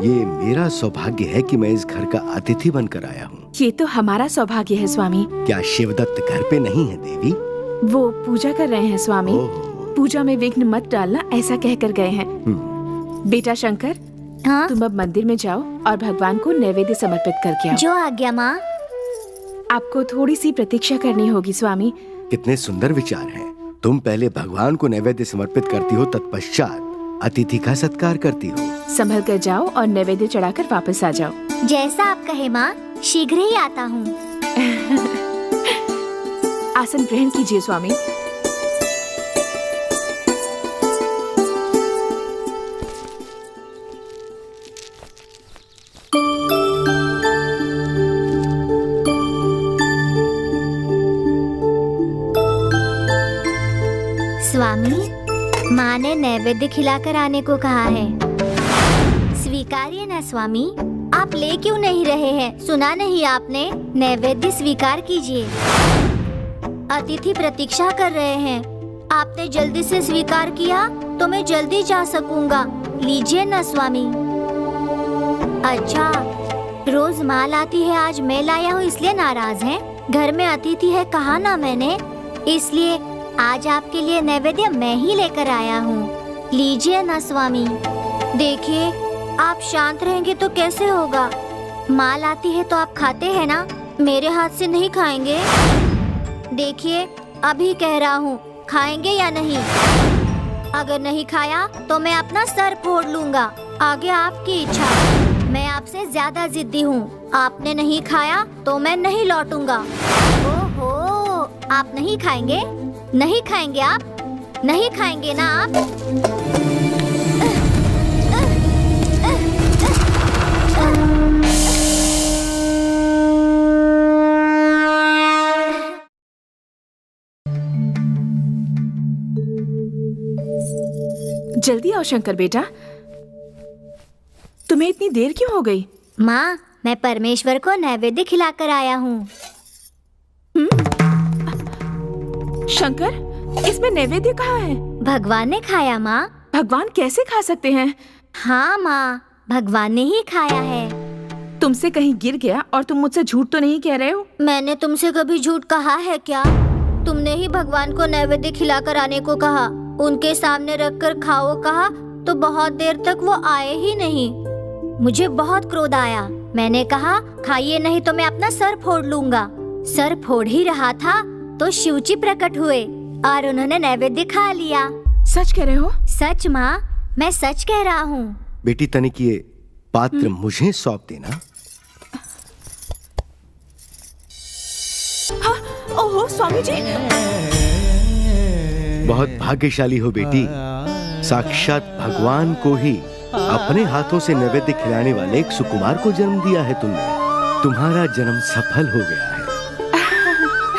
ये मेरा सौभाग्य है कि मैं इस घर का अतिथि बनकर आया हूँ। ये तो हमारा सौभाग्य है स्वामी। क्या शिवदत्त घर पे नहीं है देवी? वो पूजा कर रहे हैं स्वामी। पूजा में विघ्न मत डालना, ऐसा कहकर गए हैं। बेटा शंकर, हाँ? तुम अब मंदिर में जाओ और भगवान को नैवेद्य समर्पित करके आओ। जो आज्ञा माँ। आपको थोड़ी सी प्रतीक्षा करनी होगी स्वामी। कितने सुंदर विचार हैं। तुम पहले भगवान को नैवेद्य समर्पित करती हो, तत्पश्चात अतिथि का सत्कार करती हो। संभल कर जाओ और नैवेद्य चढ़ाकर वापस आ जाओ। जैसा आप कहे माँ, शीघ्र ही आता हूँ। आसन ग्रहण कीजिए स्वामी। स्वामी, माँ ने नैवेद्य खिलाकर आने को कहा है। स्वीकारिए ना स्वामी। आप ले क्यों नहीं रहे हैं? सुना नहीं आपने? नैवेद्य स्वीकार कीजिए। अतिथि प्रतीक्षा कर रहे हैं। आपने जल्दी से स्वीकार किया तो मैं जल्दी जा सकूंगा। लीजिए ना स्वामी। अच्छा, रोज माँ लाती है, आज मैं लाया हूँ इसलिए नाराज हैं? घर में अतिथि है कहा ना मैंने, इसलिए आज आपके लिए नैवेद्य मैं ही लेकर आया हूँ। लीजिए ना स्वामी। देखिए, आप शांत रहेंगे तो कैसे होगा? माँ लाती है तो आप खाते हैं ना, मेरे हाथ से नहीं खाएंगे? देखिए, अभी कह रहा हूँ, खाएंगे या नहीं? अगर नहीं खाया तो मैं अपना सर फोड़ लूंगा। आगे आपकी इच्छा। मैं आपसे ज्यादा जिद्दी हूँ। आपने नहीं खाया तो मैं नहीं लौटूंगा। ओहो, आप नहीं खाएंगे? नहीं खाएंगे आप? नहीं खाएंगे ना आप? जल्दी आओ शंकर बेटा। तुम्हें इतनी देर क्यों हो गई? माँ, मैं परमेश्वर को नैवेद्य खिलाकर आया हूँ। शंकर, इसमें नैवेद्य कहाँ है? भगवान ने खाया माँ। भगवान कैसे खा सकते हैं? हाँ माँ, भगवान ने ही खाया है। तुमसे कहीं गिर गया और तुम मुझसे झूठ तो नहीं कह रहे हो? मैंने तुमसे कभी झूठ कहा है क्या? तुमने ही भगवान को नैवेद्य खिलाकर आने को कहा, उनके सामने रखकर खाओ कहा, तो बहुत देर तक वो आए ही नहीं। मुझे बहुत क्रोध आया। मैंने कहा खाइए नहीं तो मैं अपना सर फोड़ लूंगा। सर फोड़ ही रहा था तो शिवजी प्रकट हुए और उन्होंने नैवेद्य खा लिया। सच कह रहे हो? सच माँ, मैं सच कह रहा हूँ। बेटी तनिक ये पात्र मुझे सौंप देना। हाँ, ओहो स्वामी जी। बहुत भाग्यशाली हो बेटी। साक्षात भगवान को ही अपने हाथों से नैवेद्य खिलाने वाले एक सुकुमार को जन्म दिया है तुमने। तुम्हारा जन्म सफल हो गया है।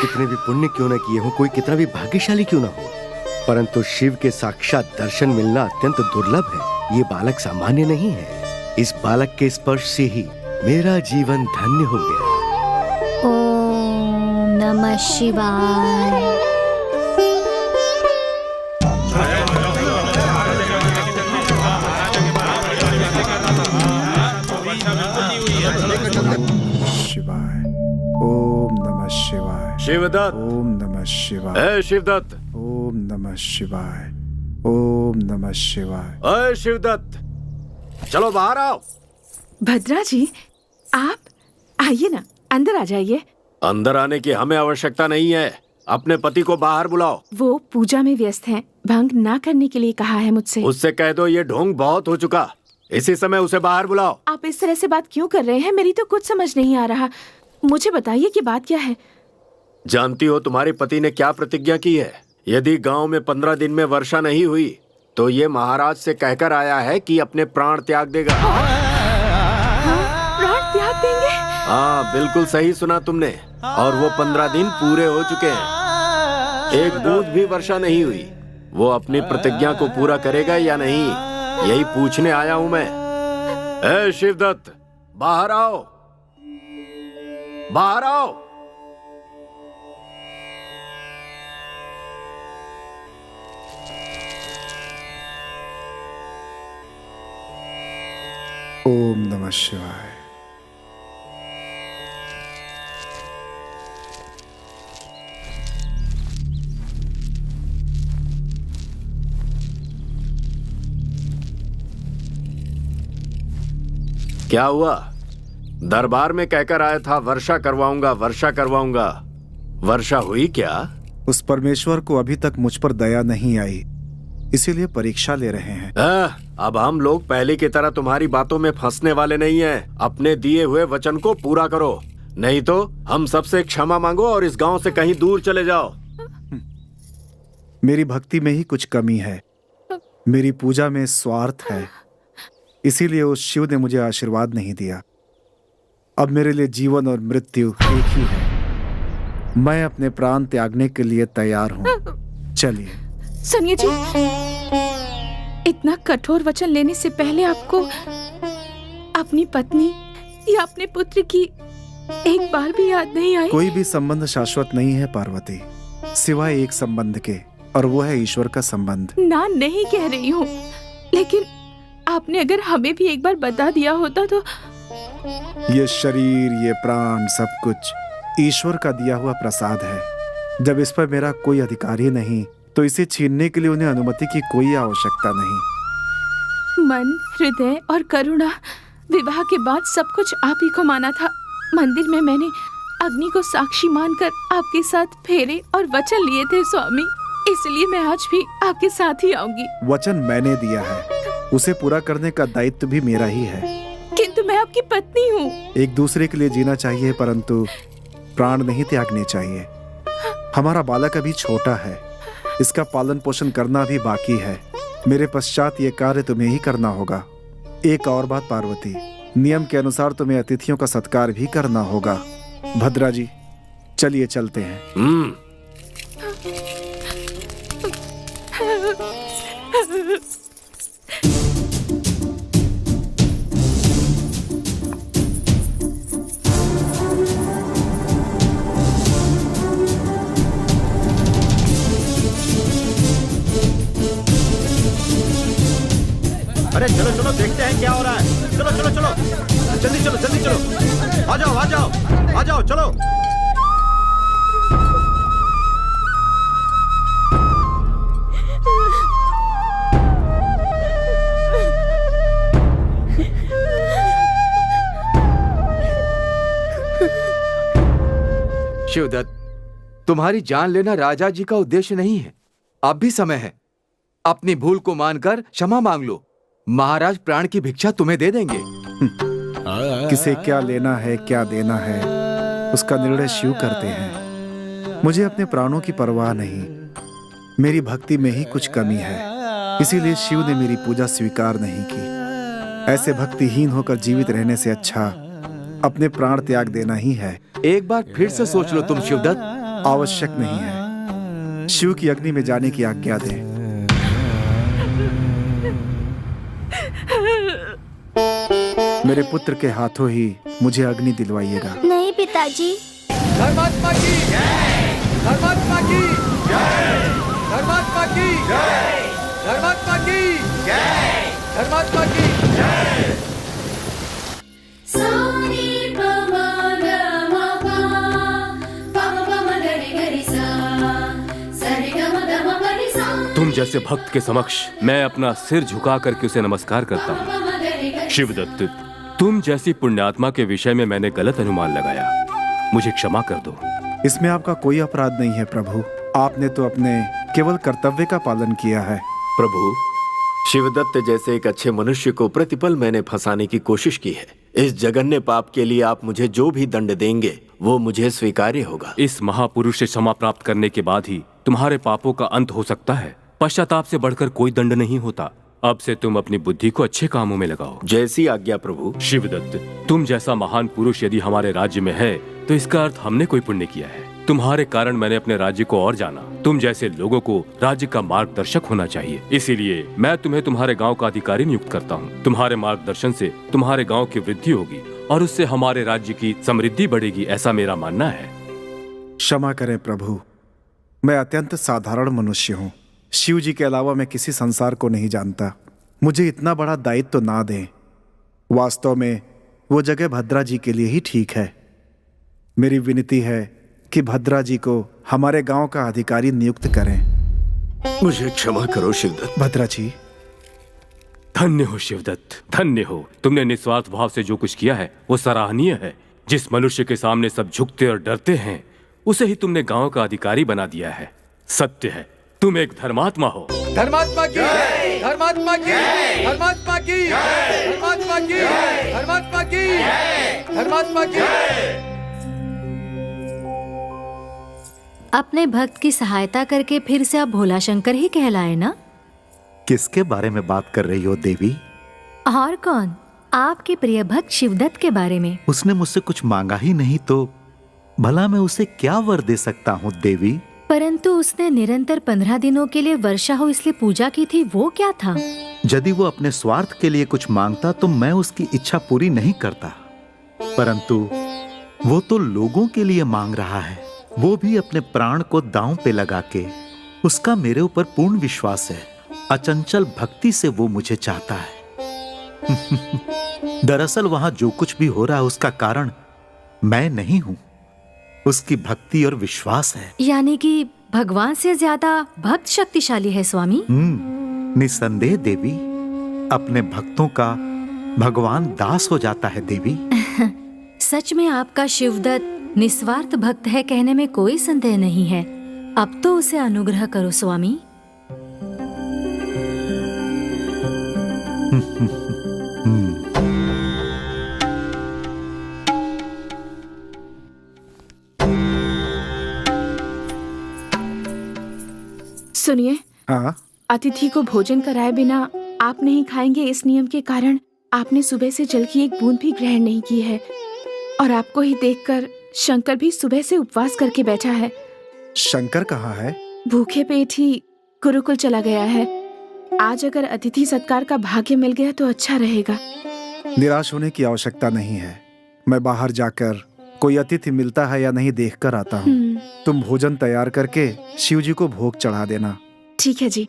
कितने भी पुण्य क्यों न किए हो, कोई कितना भी भाग्यशाली क्यों न हो, परंतु शिव के साक्षात दर्शन मिलना अत्यंत दुर्लभ है। ये बालक सामान्य नहीं है। इस बालक के स्पर्श से ही मेरा जीवन धन्य हो गया। ओम नमः शिवाय। शिवाय। ओम नमः शिवाय। शिवदत्त। ओम नमः शिवाय। ए शिवदत्त। ओम नमः शिवाय। ओम नमः शिवाय। ए शिवदत्त, चलो बाहर आओ। भद्रा जी, आप आइए ना, अंदर आ जाइए। अंदर आने की हमें आवश्यकता नहीं है। अपने पति को बाहर बुलाओ। वो पूजा में व्यस्त हैं, भंग ना करने के लिए कहा है मुझसे। उससे कह दो ये ढोंग बहुत हो चुका, इसी समय उसे बाहर बुलाओ। आप इस तरह से बात क्यों कर रहे हैं? मेरी तो कुछ समझ नहीं आ रहा। मुझे बताइए कि बात क्या है। जानती हो तुम्हारे पति ने क्या प्रतिज्ञा की है? यदि गांव में 15 दिन में वर्षा नहीं हुई तो ये महाराज से कहकर आया है कि अपने प्राण त्याग देगा। प्राण त्याग देंगे? हाँ, बिल्कुल सही सुना तुमने। और वो 15 दिन पूरे हो चुके हैं, एक बूंद भी वर्षा नहीं हुई। वो अपनी प्रतिज्ञा को पूरा करेगा या नहीं, यही पूछने आया हूं मैं। ए शिवदत्त, बाहर आओ, बाहर आओ। ओम नमः शिवाय। क्या हुआ? दरबार में कहकर आया था वर्षा करवाऊंगा, वर्षा करवाऊंगा। वर्षा हुई क्या? उस परमेश्वर को अभी तक मुझ पर दया नहीं आई, इसीलिए परीक्षा ले रहे हैं। अब हम लोग पहले की तरह तुम्हारी बातों में फंसने वाले नहीं हैं। अपने दिए हुए वचन को पूरा करो, नहीं तो हम सबसे क्षमा मांगो और इस गांव से कहीं दूर चले जाओ। मेरी भक्ति में ही कुछ कमी है, मेरी पूजा में स्वार्थ है, इसीलिए उस शिव ने मुझे आशीर्वाद नहीं दिया। अब मेरे लिए जीवन और मृत्यु एक ही है। मैं अपने प्राण त्यागने के लिए तैयार हूँ। चलिए। सुनिए जी, इतना कठोर वचन लेने से पहले आपको अपनी पत्नी या अपने पुत्र की एक बार भी याद नहीं आई? कोई भी संबंध शाश्वत नहीं है पार्वती, सिवाय एक संबंध के, और वो है ईश्वर का संबंध। ना नहीं कह रही हूँ, लेकिन आपने अगर हमें भी एक बार बता दिया होता तो। ये शरीर, ये प्राण, सब कुछ ईश्वर का दिया हुआ प्रसाद है। जब इस पर मेरा कोई अधिकार ही नहीं, तो इसे छीनने के लिए उन्हें अनुमति की कोई आवश्यकता नहीं। मन, हृदय और करुणा, विवाह के बाद सब कुछ आप ही को माना था। मंदिर में मैंने अग्नि को साक्षी मानकर आपके साथ फेरे और वचन लिए थे स्वामी, इसलिए मैं आज भी आपके साथ ही आऊंगी। वचन मैंने दिया है, उसे पूरा करने का दायित्व भी मेरा ही है। किंतु मैं आपकी पत्नी हूँ। एक दूसरे के लिए जीना चाहिए, परंतु प्राण नहीं त्यागने चाहिए। हमारा बालक अभी छोटा है, इसका पालन पोषण करना भी बाकी है। मेरे पश्चात ये कार्य तुम्हें ही करना होगा। एक और बात पार्वती, नियम के अनुसार तुम्हें अतिथियों का सत्कार भी करना होगा। भद्रा जी, चलिए चलते हैं। अरे चलो चलो, देखते हैं क्या हो रहा है। चलो चलो चलो, जल्दी चलो जल्दी चलो, आ जाओ आ जाओ आ जाओ, चलो। शिवदत्त, तुम्हारी जान लेना राजा जी का उद्देश्य नहीं है। अब भी समय है, अपनी भूल को मानकर क्षमा मांग लो। महाराज प्राण की भिक्षा तुम्हें दे देंगे। किसे क्या लेना है, क्या देना है, उसका निर्णय शिव करते हैं। मुझे अपने प्राणों की परवाह नहीं, मेरी भक्ति में ही कुछ कमी है, इसीलिए शिव ने मेरी पूजा स्वीकार नहीं की। ऐसे भक्तिहीन होकर जीवित रहने से अच्छा अपने प्राण त्याग देना ही है। एक बार फिर से सोच लो तुम शिवदत्त। आवश्यक नहीं है, शिव की अग्नि में जाने की आज्ञा दे। मेरे पुत्र के हाथों ही मुझे अग्नि दिलवाइएगा। नहीं पिताजी। धर्मात्मा की जय, धर्मात्मा की जय, धर्मात्मा की जय, धर्मात्मा की जय, धर्मात्मा की जय। तुम जैसे भक्त के समक्ष मैं अपना सिर झुका करके उसे नमस्कार करता हूँ। शिवदत्त, तुम जैसी पुण्यात्मा के विषय में मैंने गलत अनुमान लगाया, मुझे क्षमा कर दो। इसमें आपका कोई अपराध नहीं है प्रभु। आपने तो अपने केवल कर्तव्य का पालन किया है। प्रभु, शिवदत्त जैसे एक अच्छे मनुष्य को प्रतिपल मैंने फंसाने की कोशिश की है। इस जघन्य पाप के लिए आप मुझे जो भी दंड देंगे वो मुझे स्वीकार्य होगा। इस महापुरुष से क्षमा प्राप्त करने के बाद ही तुम्हारे पापों का अंत हो सकता है। पश्चाताप से बढ़कर कोई दंड नहीं होता। अब से तुम अपनी बुद्धि को अच्छे कामों में लगाओ। जैसी आज्ञा प्रभु। शिवदत्त, तुम जैसा महान पुरुष यदि हमारे राज्य में है तो इसका अर्थ हमने कोई पुण्य किया है। तुम्हारे कारण मैंने अपने राज्य को और जाना। तुम जैसे लोगों को राज्य का मार्गदर्शक होना चाहिए। इसीलिए मैं तुम्हें तुम्हारे गांव का अधिकारी नियुक्त करता हूं। तुम्हारे मार्गदर्शन से तुम्हारे गांव की वृद्धि होगी और उससे हमारे राज्य की समृद्धि बढ़ेगी, ऐसा मेरा मानना है। क्षमा करें प्रभु, मैं अत्यंत साधारण मनुष्य हूँ। शिव जी के अलावा मैं किसी संसार को नहीं जानता। मुझे इतना बड़ा दायित्व ना दें। वास्तव में वो जगह भद्रा जी के लिए ही ठीक है। मेरी विनती है कि भद्रा जी को हमारे गांव का अधिकारी नियुक्त करें। मुझे क्षमा करो शिवदत्त। भद्रा जी। धन्य हो शिवदत्त, धन्य हो। तुमने निस्वार्थ भाव से जो कुछ किया है वो सराहनीय है। जिस मनुष्य के सामने सब झुकते और डरते हैं उसे ही तुमने गांव का अधिकारी बना दिया है। सत्य है, तुम एक धर्मात्मा हो। धर्मात्मा की, धर्मात्मा की, धर्मात्मा की, धर्मात्मा की, धर्मात्मा की, धर्मात्मा की। अपने भक्त की सहायता करके फिर से आप भोला शंकर ही कहलाए ना? किसके बारे में बात कर रही हो देवी? और कौन, आपके प्रिय भक्त शिवदत्त के बारे में। उसने मुझसे कुछ मांगा ही नहीं तो भला मैं उसे क्या वर दे सकता हूँ देवी? परंतु उसने निरंतर 15 दिनों के लिए वर्षा हो इसलिए पूजा की थी, वो क्या था? यदि वो अपने स्वार्थ के लिए कुछ मांगता तो मैं उसकी इच्छा पूरी नहीं करता, परंतु वो तो लोगों के लिए मांग रहा है, वो भी अपने प्राण को दांव पे लगा के। उसका मेरे ऊपर पूर्ण विश्वास है। अचंचल भक्ति से वो मुझे चाहता है। दरअसल वहां जो कुछ भी हो रहा है उसका कारण मैं नहीं हूं, उसकी भक्ति और विश्वास है। यानी कि भगवान से ज्यादा भक्त शक्तिशाली है स्वामी। निसंदेह देवी, अपने भक्तों का भगवान दास हो जाता है देवी। सच में आपका शिवदत्त निस्वार्थ भक्त है कहने में कोई संदेह नहीं है। अब तो उसे अनुग्रह करो स्वामी। सुनिए, हाँ? अतिथि को भोजन कराए बिना आप नहीं खाएंगे, इस नियम के कारण आपने सुबह से जल की एक बूंद भी ग्रहण नहीं की है। और आपको ही देखकर शंकर भी सुबह से उपवास करके बैठा है। शंकर कहाँ है? भूखे पेट ही गुरुकुल चला गया है। आज अगर अतिथि सत्कार का भाग्य मिल गया तो अच्छा रहेगा। निराश होने की आवश्यकता नहीं है। मैं बाहर जाकर कोई अतिथि मिलता है या नहीं देखकर आता हूँ। तुम भोजन तैयार करके शिव जी को भोग चढ़ा देना। ठीक है जी।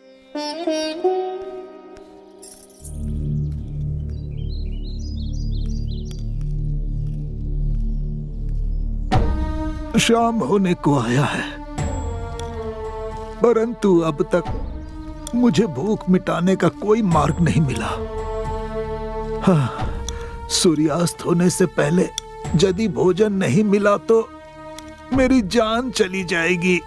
शाम होने को आया है, परंतु अब तक मुझे भूख मिटाने का कोई मार्ग नहीं मिला। हाँ, सूर्यास्त होने से पहले यदि भोजन नहीं मिला तो मेरी जान चली जाएगी।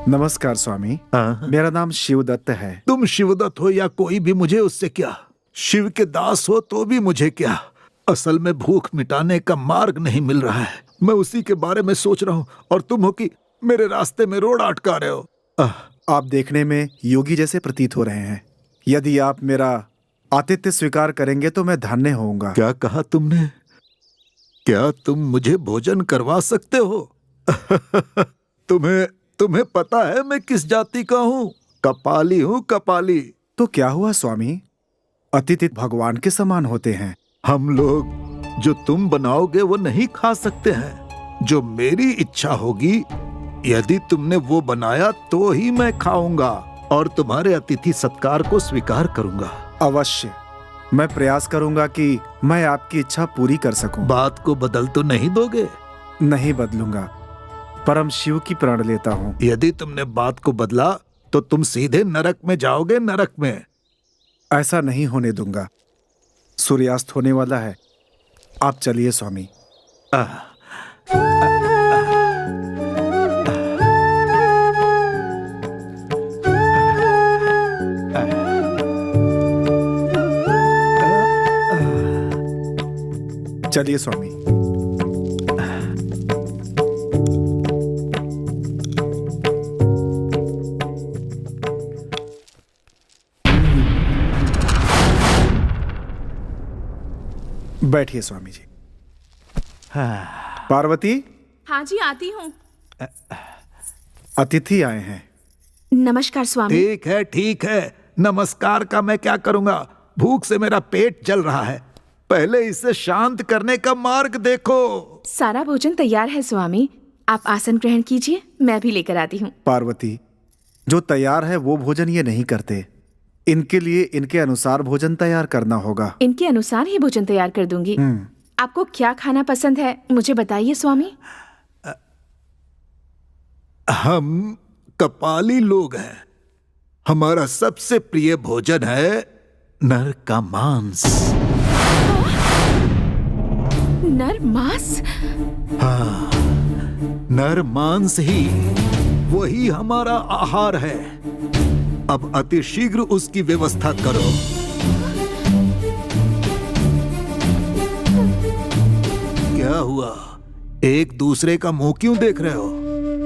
नमस्कार स्वामी। मेरा नाम शिवदत्त है। तुम शिवदत्त हो या कोई भी, मुझे उससे क्या। शिव के दास हो तो भी मुझे क्या। असल में भूख मिटाने का मार्ग नहीं मिल रहा है, मैं उसी के बारे में सोच रहा हूँ। और तुम हो कि मेरे रास्ते में रोड अटका रहे हो। आप देखने में योगी जैसे प्रतीत हो रहे हैं। यदि आप मेरा आतिथ्य स्वीकार करेंगे तो मैं धन्य होऊंगा। क्या कहा तुमने? क्या तुम मुझे भोजन करवा सकते हो? तुम्हें पता है मैं किस जाति का हूँ? कपाली हूँ, कपाली। तो क्या हुआ स्वामी, अतिथि भगवान के समान होते हैं। हम लोग जो तुम बनाओगे वो नहीं खा सकते हैं। जो मेरी इच्छा होगी, यदि तुमने वो बनाया तो ही मैं खाऊंगा और तुम्हारे अतिथि सत्कार को स्वीकार करूंगा। अवश्य, मैं प्रयास करूंगा कि मैं आपकी इच्छा पूरी कर सकूं। बात को बदल तो नहीं दोगे? नहीं बदलूंगा, परम शिव की प्रण लेता हूँ। यदि तुमने बात को बदला तो तुम सीधे नरक में जाओगे, नरक में। ऐसा नहीं होने दूंगा। सूर्यास्त होने वाला है, आप चलिए स्वामी। चलिए स्वामी। बैठिए स्वामी जी। पार्वती, हाँ जी, आती हूँ। अतिथि आए हैं। नमस्कार स्वामी। ठीक है, नमस्कार का मैं क्या करूंगा, भूख से मेरा पेट जल रहा है। पहले इसे शांत करने का मार्ग देखो। सारा भोजन तैयार है स्वामी, आप आसन ग्रहण कीजिए, मैं भी लेकर आती हूँ। पार्वती, जो तैयार है वो भोजन ये नहीं करते, इनके लिए इनके अनुसार भोजन तैयार करना होगा। इनके अनुसार ही भोजन तैयार कर दूंगी। आपको क्या खाना पसंद है मुझे बताइए स्वामी। हम कपाली लोग हैं, हमारा सबसे प्रिय भोजन है नर का मांस। नर मांस? हाँ, नर मांस ही वही हमारा आहार है। अब अति शीघ्र उसकी व्यवस्था करो। क्या हुआ, एक दूसरे का मुंह क्यों देख रहे हो?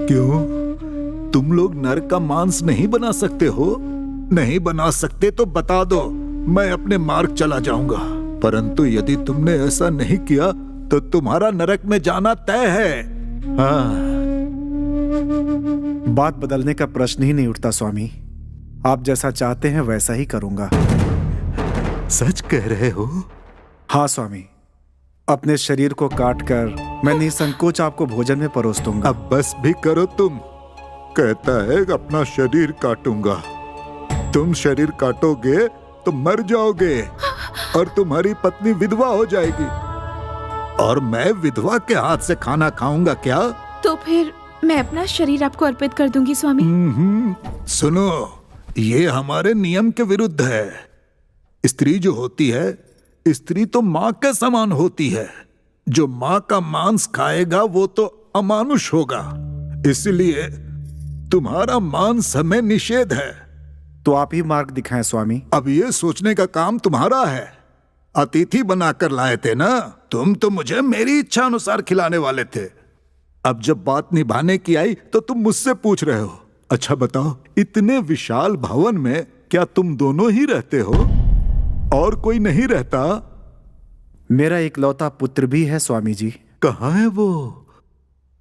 क्यों, तुम लोग नर का मांस नहीं बना सकते हो? नहीं बना सकते तो बता दो, मैं अपने मार्ग चला जाऊंगा। परंतु यदि तुमने ऐसा नहीं किया तो तुम्हारा नरक में जाना तय है। हाँ। बात बदलने का प्रश्न ही नहीं उठता स्वामी, आप जैसा चाहते हैं वैसा ही करूंगा। सच कह रहे हो? हाँ स्वामी, अपने शरीर को काटकर मैं निसंकोच आपको भोजन में परोस दूंगा। अब बस भी करो तुम। कहता है अपना शरीर काटूंगा। तुम शरीर काटोगे तो मर जाओगे और तुम्हारी पत्नी विधवा हो जाएगी, और मैं विधवा के हाथ से खाना खाऊंगा क्या? तो फिर मैं अपना शरीर आपको अर्पित कर दूंगी स्वामी। सुनो, ये हमारे नियम के विरुद्ध है। स्त्री जो होती है, स्त्री तो माँ के समान होती है। जो माँ का मांस खाएगा वो तो अमानुष होगा, इसलिए तुम्हारा मांस हमें निषेध है। तो आप ही मार्ग दिखाएं स्वामी। अब ये सोचने का काम तुम्हारा है। अतिथि बनाकर लाए थे ना, तुम तो मुझे मेरी इच्छा अनुसार खिलाने वाले थे। अब जब बात निभाने की आई तो तुम मुझसे पूछ रहे हो। अच्छा बताओ, इतने विशाल भवन में क्या तुम दोनों ही रहते हो और कोई नहीं रहता? मेरा इकलौता पुत्र भी है स्वामी जी। कहाँ है वो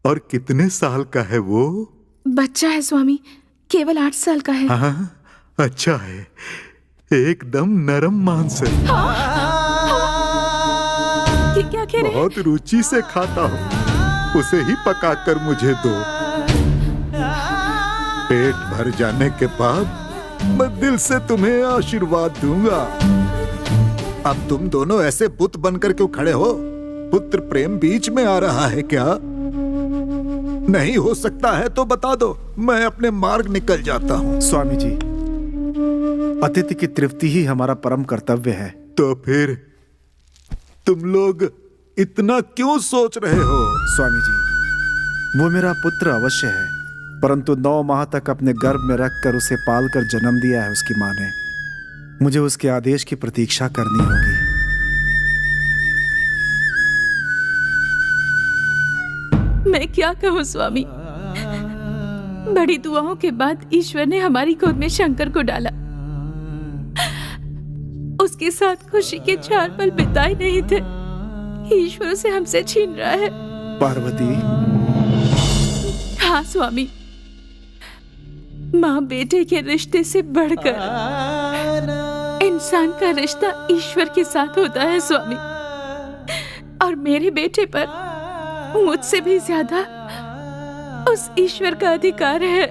और कितने साल का है वो? बच्चा है स्वामी, केवल 8 साल का है। हाँ, अच्छा है, एकदम नरम मांस है। क्या कह रहे? बहुत रुचि से खाता हूँ, उसे ही पकाकर मुझे दो। पेट भर जाने के बाद मैं दिल से तुम्हें आशीर्वाद दूंगा। अब तुम दोनों ऐसे बुत बनकर क्यों खड़े हो? पुत्र प्रेम बीच में आ रहा है क्या? नहीं हो सकता है तो बता दो, मैं अपने मार्ग निकल जाता हूँ। स्वामी जी, अतिथि की तृप्ति ही हमारा परम कर्तव्य है। तो फिर तुम लोग इतना क्यों सोच रहे हो? स्वामी जी, वो मेरा पुत्र अवश्य है, परंतु 9 माह तक अपने गर्भ में रखकर उसे पालकर जन्म दिया है उसकी माँ ने। मुझे उसके आदेश की प्रतीक्षा करनी होगी। मैं क्या कहूँ स्वामी, बड़ी दुआओं के बाद ईश्वर ने हमारी गोद में शंकर को डाला। उसके साथ खुशी के 4 पल बिताए नहीं थे, ईश्वर उसे हमसे छीन रहा है। पार्वती। हाँ स्वामी, माँ बेटे के रिश्ते से बढ़कर इंसान का रिश्ता ईश्वर के साथ होता है स्वामी, और मेरे बेटे पर मुझसे भी ज्यादा उस ईश्वर का अधिकार है,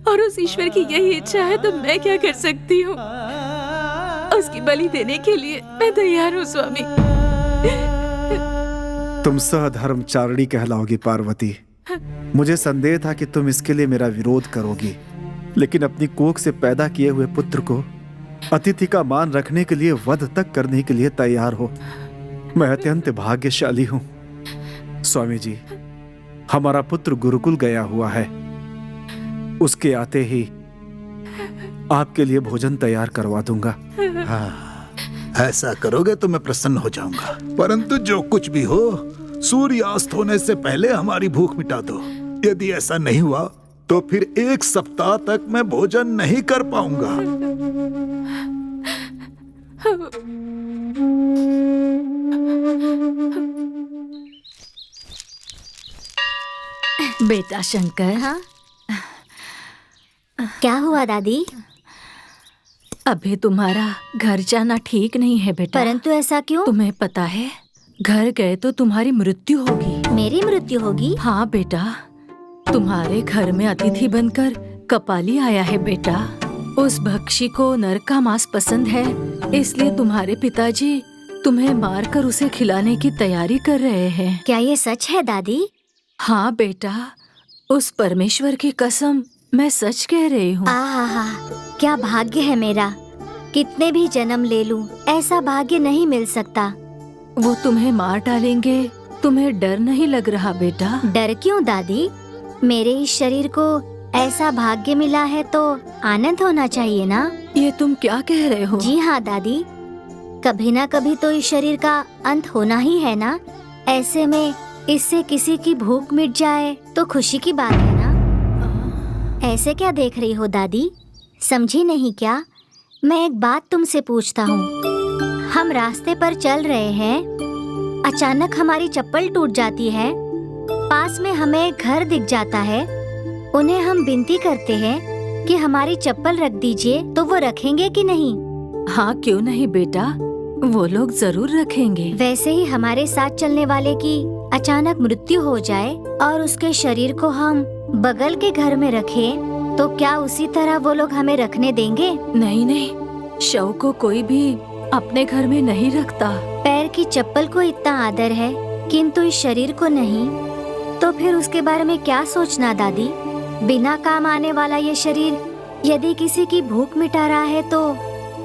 और उस ईश्वर की यही इच्छा है तो मैं क्या कर सकती हूँ? उसकी बलि देने के लिए मैं तैयार हूँ स्वामी। तुम सहधर्मचारिणी कहलाओगी पार्वती। मुझे संदेह था कि तुम इसके लिए मेरा विरोध करोगी, लेकिन अपनी कोख से पैदा किए हुए पुत्र को अतिथि का मान रखने के लिए वध तक करने के लिए तैयार हो। मैं अत्यंत भाग्यशाली हूँ स्वामी जी। हमारा पुत्र गुरुकुल गया हुआ है, उसके आते ही आपके लिए भोजन तैयार करवा दूंगा। हाँ, ऐसा करोगे तो मैं प्रसन्न हो जाऊंगा। परंतु जो कुछ भी हो, सूर्यास्त होने से पहले हमारी भूख मिटा दो। यदि ऐसा नहीं हुआ तो फिर 1 सप्ताह तक मैं भोजन नहीं कर पाऊंगा। बेटा शंकर, हाँ? क्या हुआ दादी? अभी तुम्हारा घर जाना ठीक नहीं है बेटा। परंतु ऐसा क्यों? तुम्हें पता है, घर गए तो तुम्हारी मृत्यु होगी। मेरी मृत्यु होगी? हाँ बेटा, तुम्हारे घर में अतिथि बनकर कपाली आया है बेटा। उस भक्षी को नर का मांस पसंद है, इसलिए तुम्हारे पिताजी तुम्हें मारकर उसे खिलाने की तैयारी कर रहे हैं। क्या ये सच है दादी? हाँ बेटा, उस परमेश्वर की कसम, मैं सच कह रही हूँ। आहा, क्या भाग्य है मेरा। कितने भी जन्म ले लूं, ऐसा भाग्य नहीं मिल सकता। वो तुम्हें मार डालेंगे, तुम्हें डर नहीं लग रहा बेटा? डर क्यों दादी? मेरे इस शरीर को ऐसा भाग्य मिला है तो आनंद होना चाहिए ना। ये तुम क्या कह रहे हो? जी हाँ दादी, कभी ना कभी तो इस शरीर का अंत होना ही है ना। ऐसे में इससे किसी की भूख मिट जाए तो खुशी की बात है ना। ऐसे क्या देख रही हो दादी, समझी नहीं क्या? मैं एक बात तुमसे पूछता हूँ। हम रास्ते पर चल रहे हैं, अचानक हमारी चप्पल टूट जाती है, पास में हमें एक घर दिख जाता है, उन्हें हम विनती करते हैं कि हमारी चप्पल रख दीजिए, तो वो रखेंगे कि नहीं? हाँ क्यों नहीं बेटा, वो लोग जरूर रखेंगे। वैसे ही हमारे साथ चलने वाले की अचानक मृत्यु हो जाए और उसके शरीर को हम बगल के घर में रखें, तो क्या उसी तरह वो लोग हमें रखने देंगे? नहीं नहीं, शव को कोई भी अपने घर में नहीं रखता। पैर की चप्पल को इतना आदर है, किंतु इस शरीर को नहीं, तो फिर उसके बारे में क्या सोचना दादी? बिना काम आने वाला ये शरीर यदि किसी की भूख मिटा रहा है तो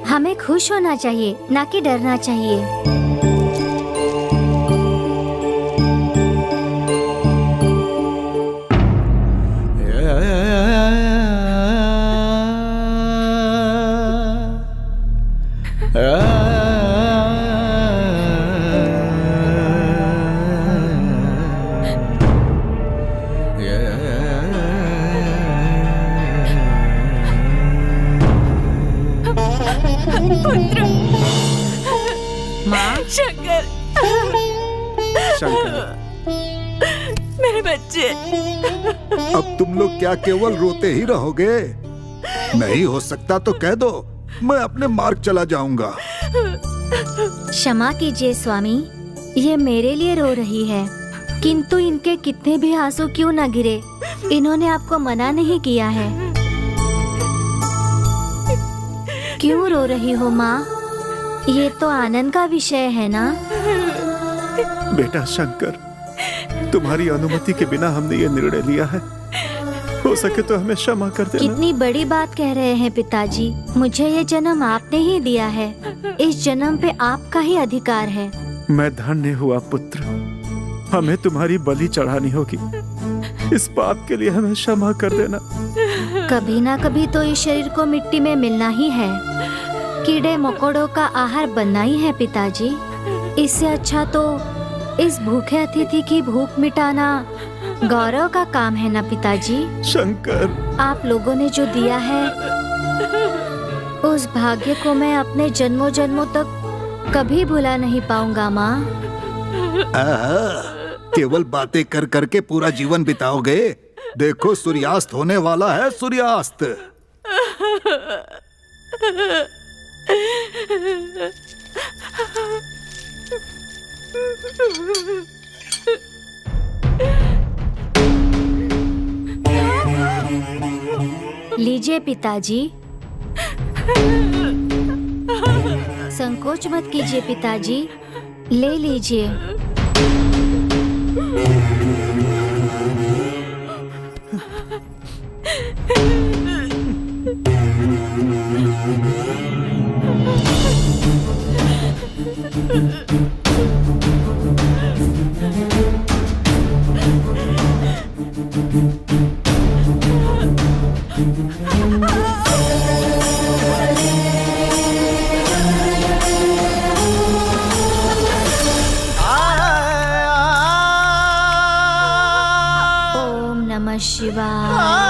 हमें खुश होना चाहिए, ना कि डरना चाहिए। पुत्र, माँ, शंकर, शंकर, मेरे बच्चे। अब तुम लोग क्या केवल रोते ही रहोगे? नहीं हो सकता तो कह दो, मैं अपने मार्ग चला जाऊंगा। क्षमा कीजिए स्वामी, ये मेरे लिए रो रही है, किंतु इनके कितने भी आंसू क्यों न गिरे, इन्होंने आपको मना नहीं किया है। क्यों रो रही हो माँ? ये तो आनंद का विषय है ना। बेटा शंकर, तुम्हारी अनुमति के बिना हमने ये निर्णय लिया है, हो सके तो हमें क्षमा कर देना। कितनी बड़ी बात कह रहे हैं पिताजी, मुझे ये जन्म आपने ही दिया है, इस जन्म पे आपका ही अधिकार है। मैं धन्य हुआ पुत्र, हमें तुम्हारी बलि चढ़ानी होगी, इस पाप के लिए हमें क्षमा कर देना। कभी ना कभी तो इस शरीर को मिट्टी में मिलना ही है, कीड़े मकोड़ों का आहार बनना ही है पिताजी। इससे अच्छा तो इस भूखे अतिथि की भूख मिटाना गौरव का काम है ना पिताजी। शंकर, आप लोगों ने जो दिया है उस भाग्य को मैं अपने जन्मों जन्मों तक कभी भुला नहीं पाऊंगा माँ। केवल बातें कर करके पूरा जीवन बिताओगे? देखो सूर्यास्त होने वाला है, सूर्यास्त। लीजिए पिताजी, संकोच मत कीजिए पिताजी, ले लीजिए। ओम नमः शिवाय।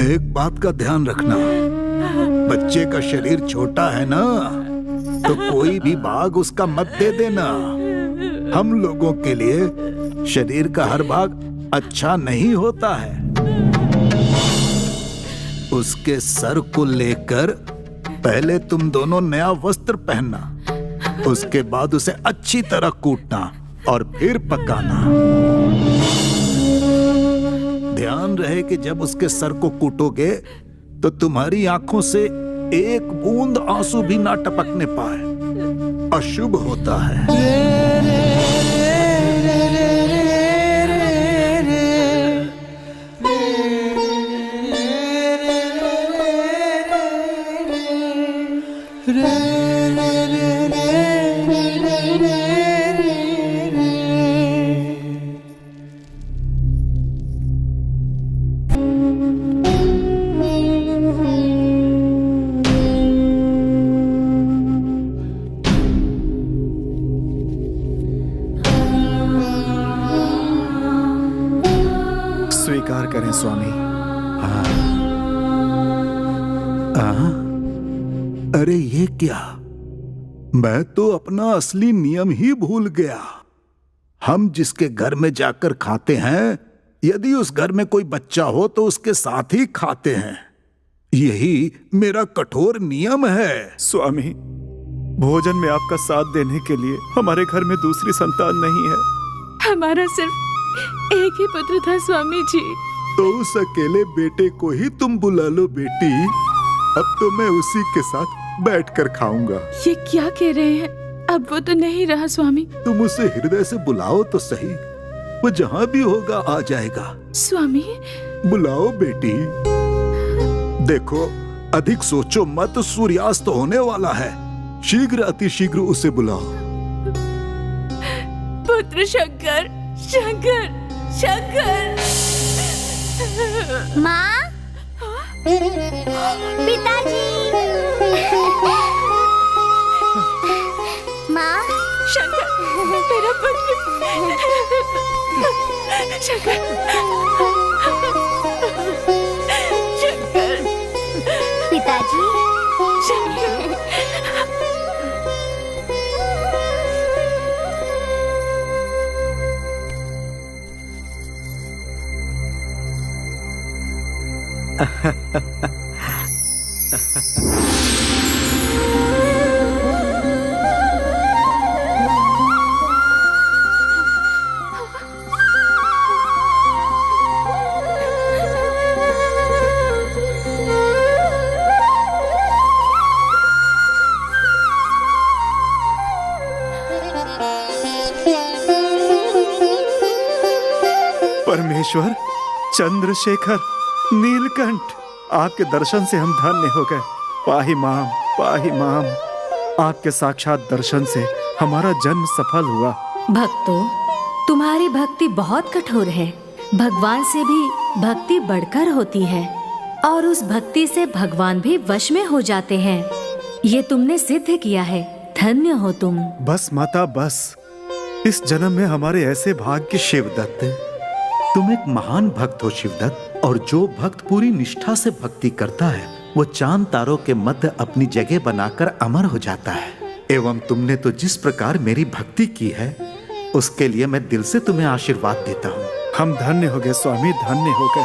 एक बात का ध्यान रखना, बच्चे का शरीर छोटा है ना, तो कोई भी भाग उसका मत दे देना। हम लोगों के लिए शरीर का हर भाग अच्छा नहीं होता है। उसके सर को लेकर पहले तुम दोनों नया वस्त्र पहनना, उसके बाद उसे अच्छी तरह कूटना और फिर पकाना। ध्यान रहे कि जब उसके सर को कूटोगे तो तुम्हारी आंखों से एक बूंद आंसू भी ना टपकने पाए, अशुभ होता है। स्वीकार करें स्वामी। अरे ये क्या, मैं तो अपना असली नियम ही भूल गया। हम जिसके घर में जाकर खाते हैं, यदि उस घर में कोई बच्चा हो तो उसके साथ ही खाते हैं। यही मेरा कठोर नियम है। स्वामी, भोजन में आपका साथ देने के लिए हमारे घर में दूसरी संतान नहीं है। हमारा सिर्फ एक ही पुत्र था स्वामी जी। तो उस अकेले बेटे को ही तुम बुला लो बेटी। अब तो मैं उसी के साथ बैठकर खाऊंगा। ये क्या कह रहे हैं? अब वो तो नहीं रहा स्वामी। तुम उसे हृदय से बुलाओ तो सही, वो जहाँ भी होगा आ जाएगा। स्वामी, बुलाओ बेटी। देखो, अधिक सोचो मत, सूर्यास्त होने वाला है। शीघ्र अतिशीघ्र उसे बुलाओ। पुत्र शंकर, शंकर, शंकर। माँ, पिताजी, माँ, शंकर, मेरा पुत्र, शंकर, शंकर, पिताजी, शंकर। परमेश्वर, चंद्रशेखर, नीलकंठ, आपके दर्शन से हम धन्य हो गए। पाही माम, पाही माम। आपके साक्षात दर्शन से हमारा जन्म सफल हुआ। भक्तों, तुम्हारी भक्ति बहुत कठोर है। भगवान से भी भक्ति बढ़कर होती है और उस भक्ति से भगवान भी वश में हो जाते हैं। ये तुमने सिद्ध किया है। धन्य हो तुम। बस माता, बस। इस जन्म में हमारे ऐसे भाग्य। शिवदत्त, तुम एक महान भक्त हो शिवदत्त, और जो भक्त पूरी निष्ठा से भक्ति करता है वो चांद तारों के मध्य अपनी जगह बनाकर अमर हो जाता है। एवं तुमने तो जिस प्रकार मेरी भक्ति की है, उसके लिए मैं दिल से तुम्हें आशीर्वाद देता हूँ। हम धन्य हो गए स्वामी, धन्य हो गए।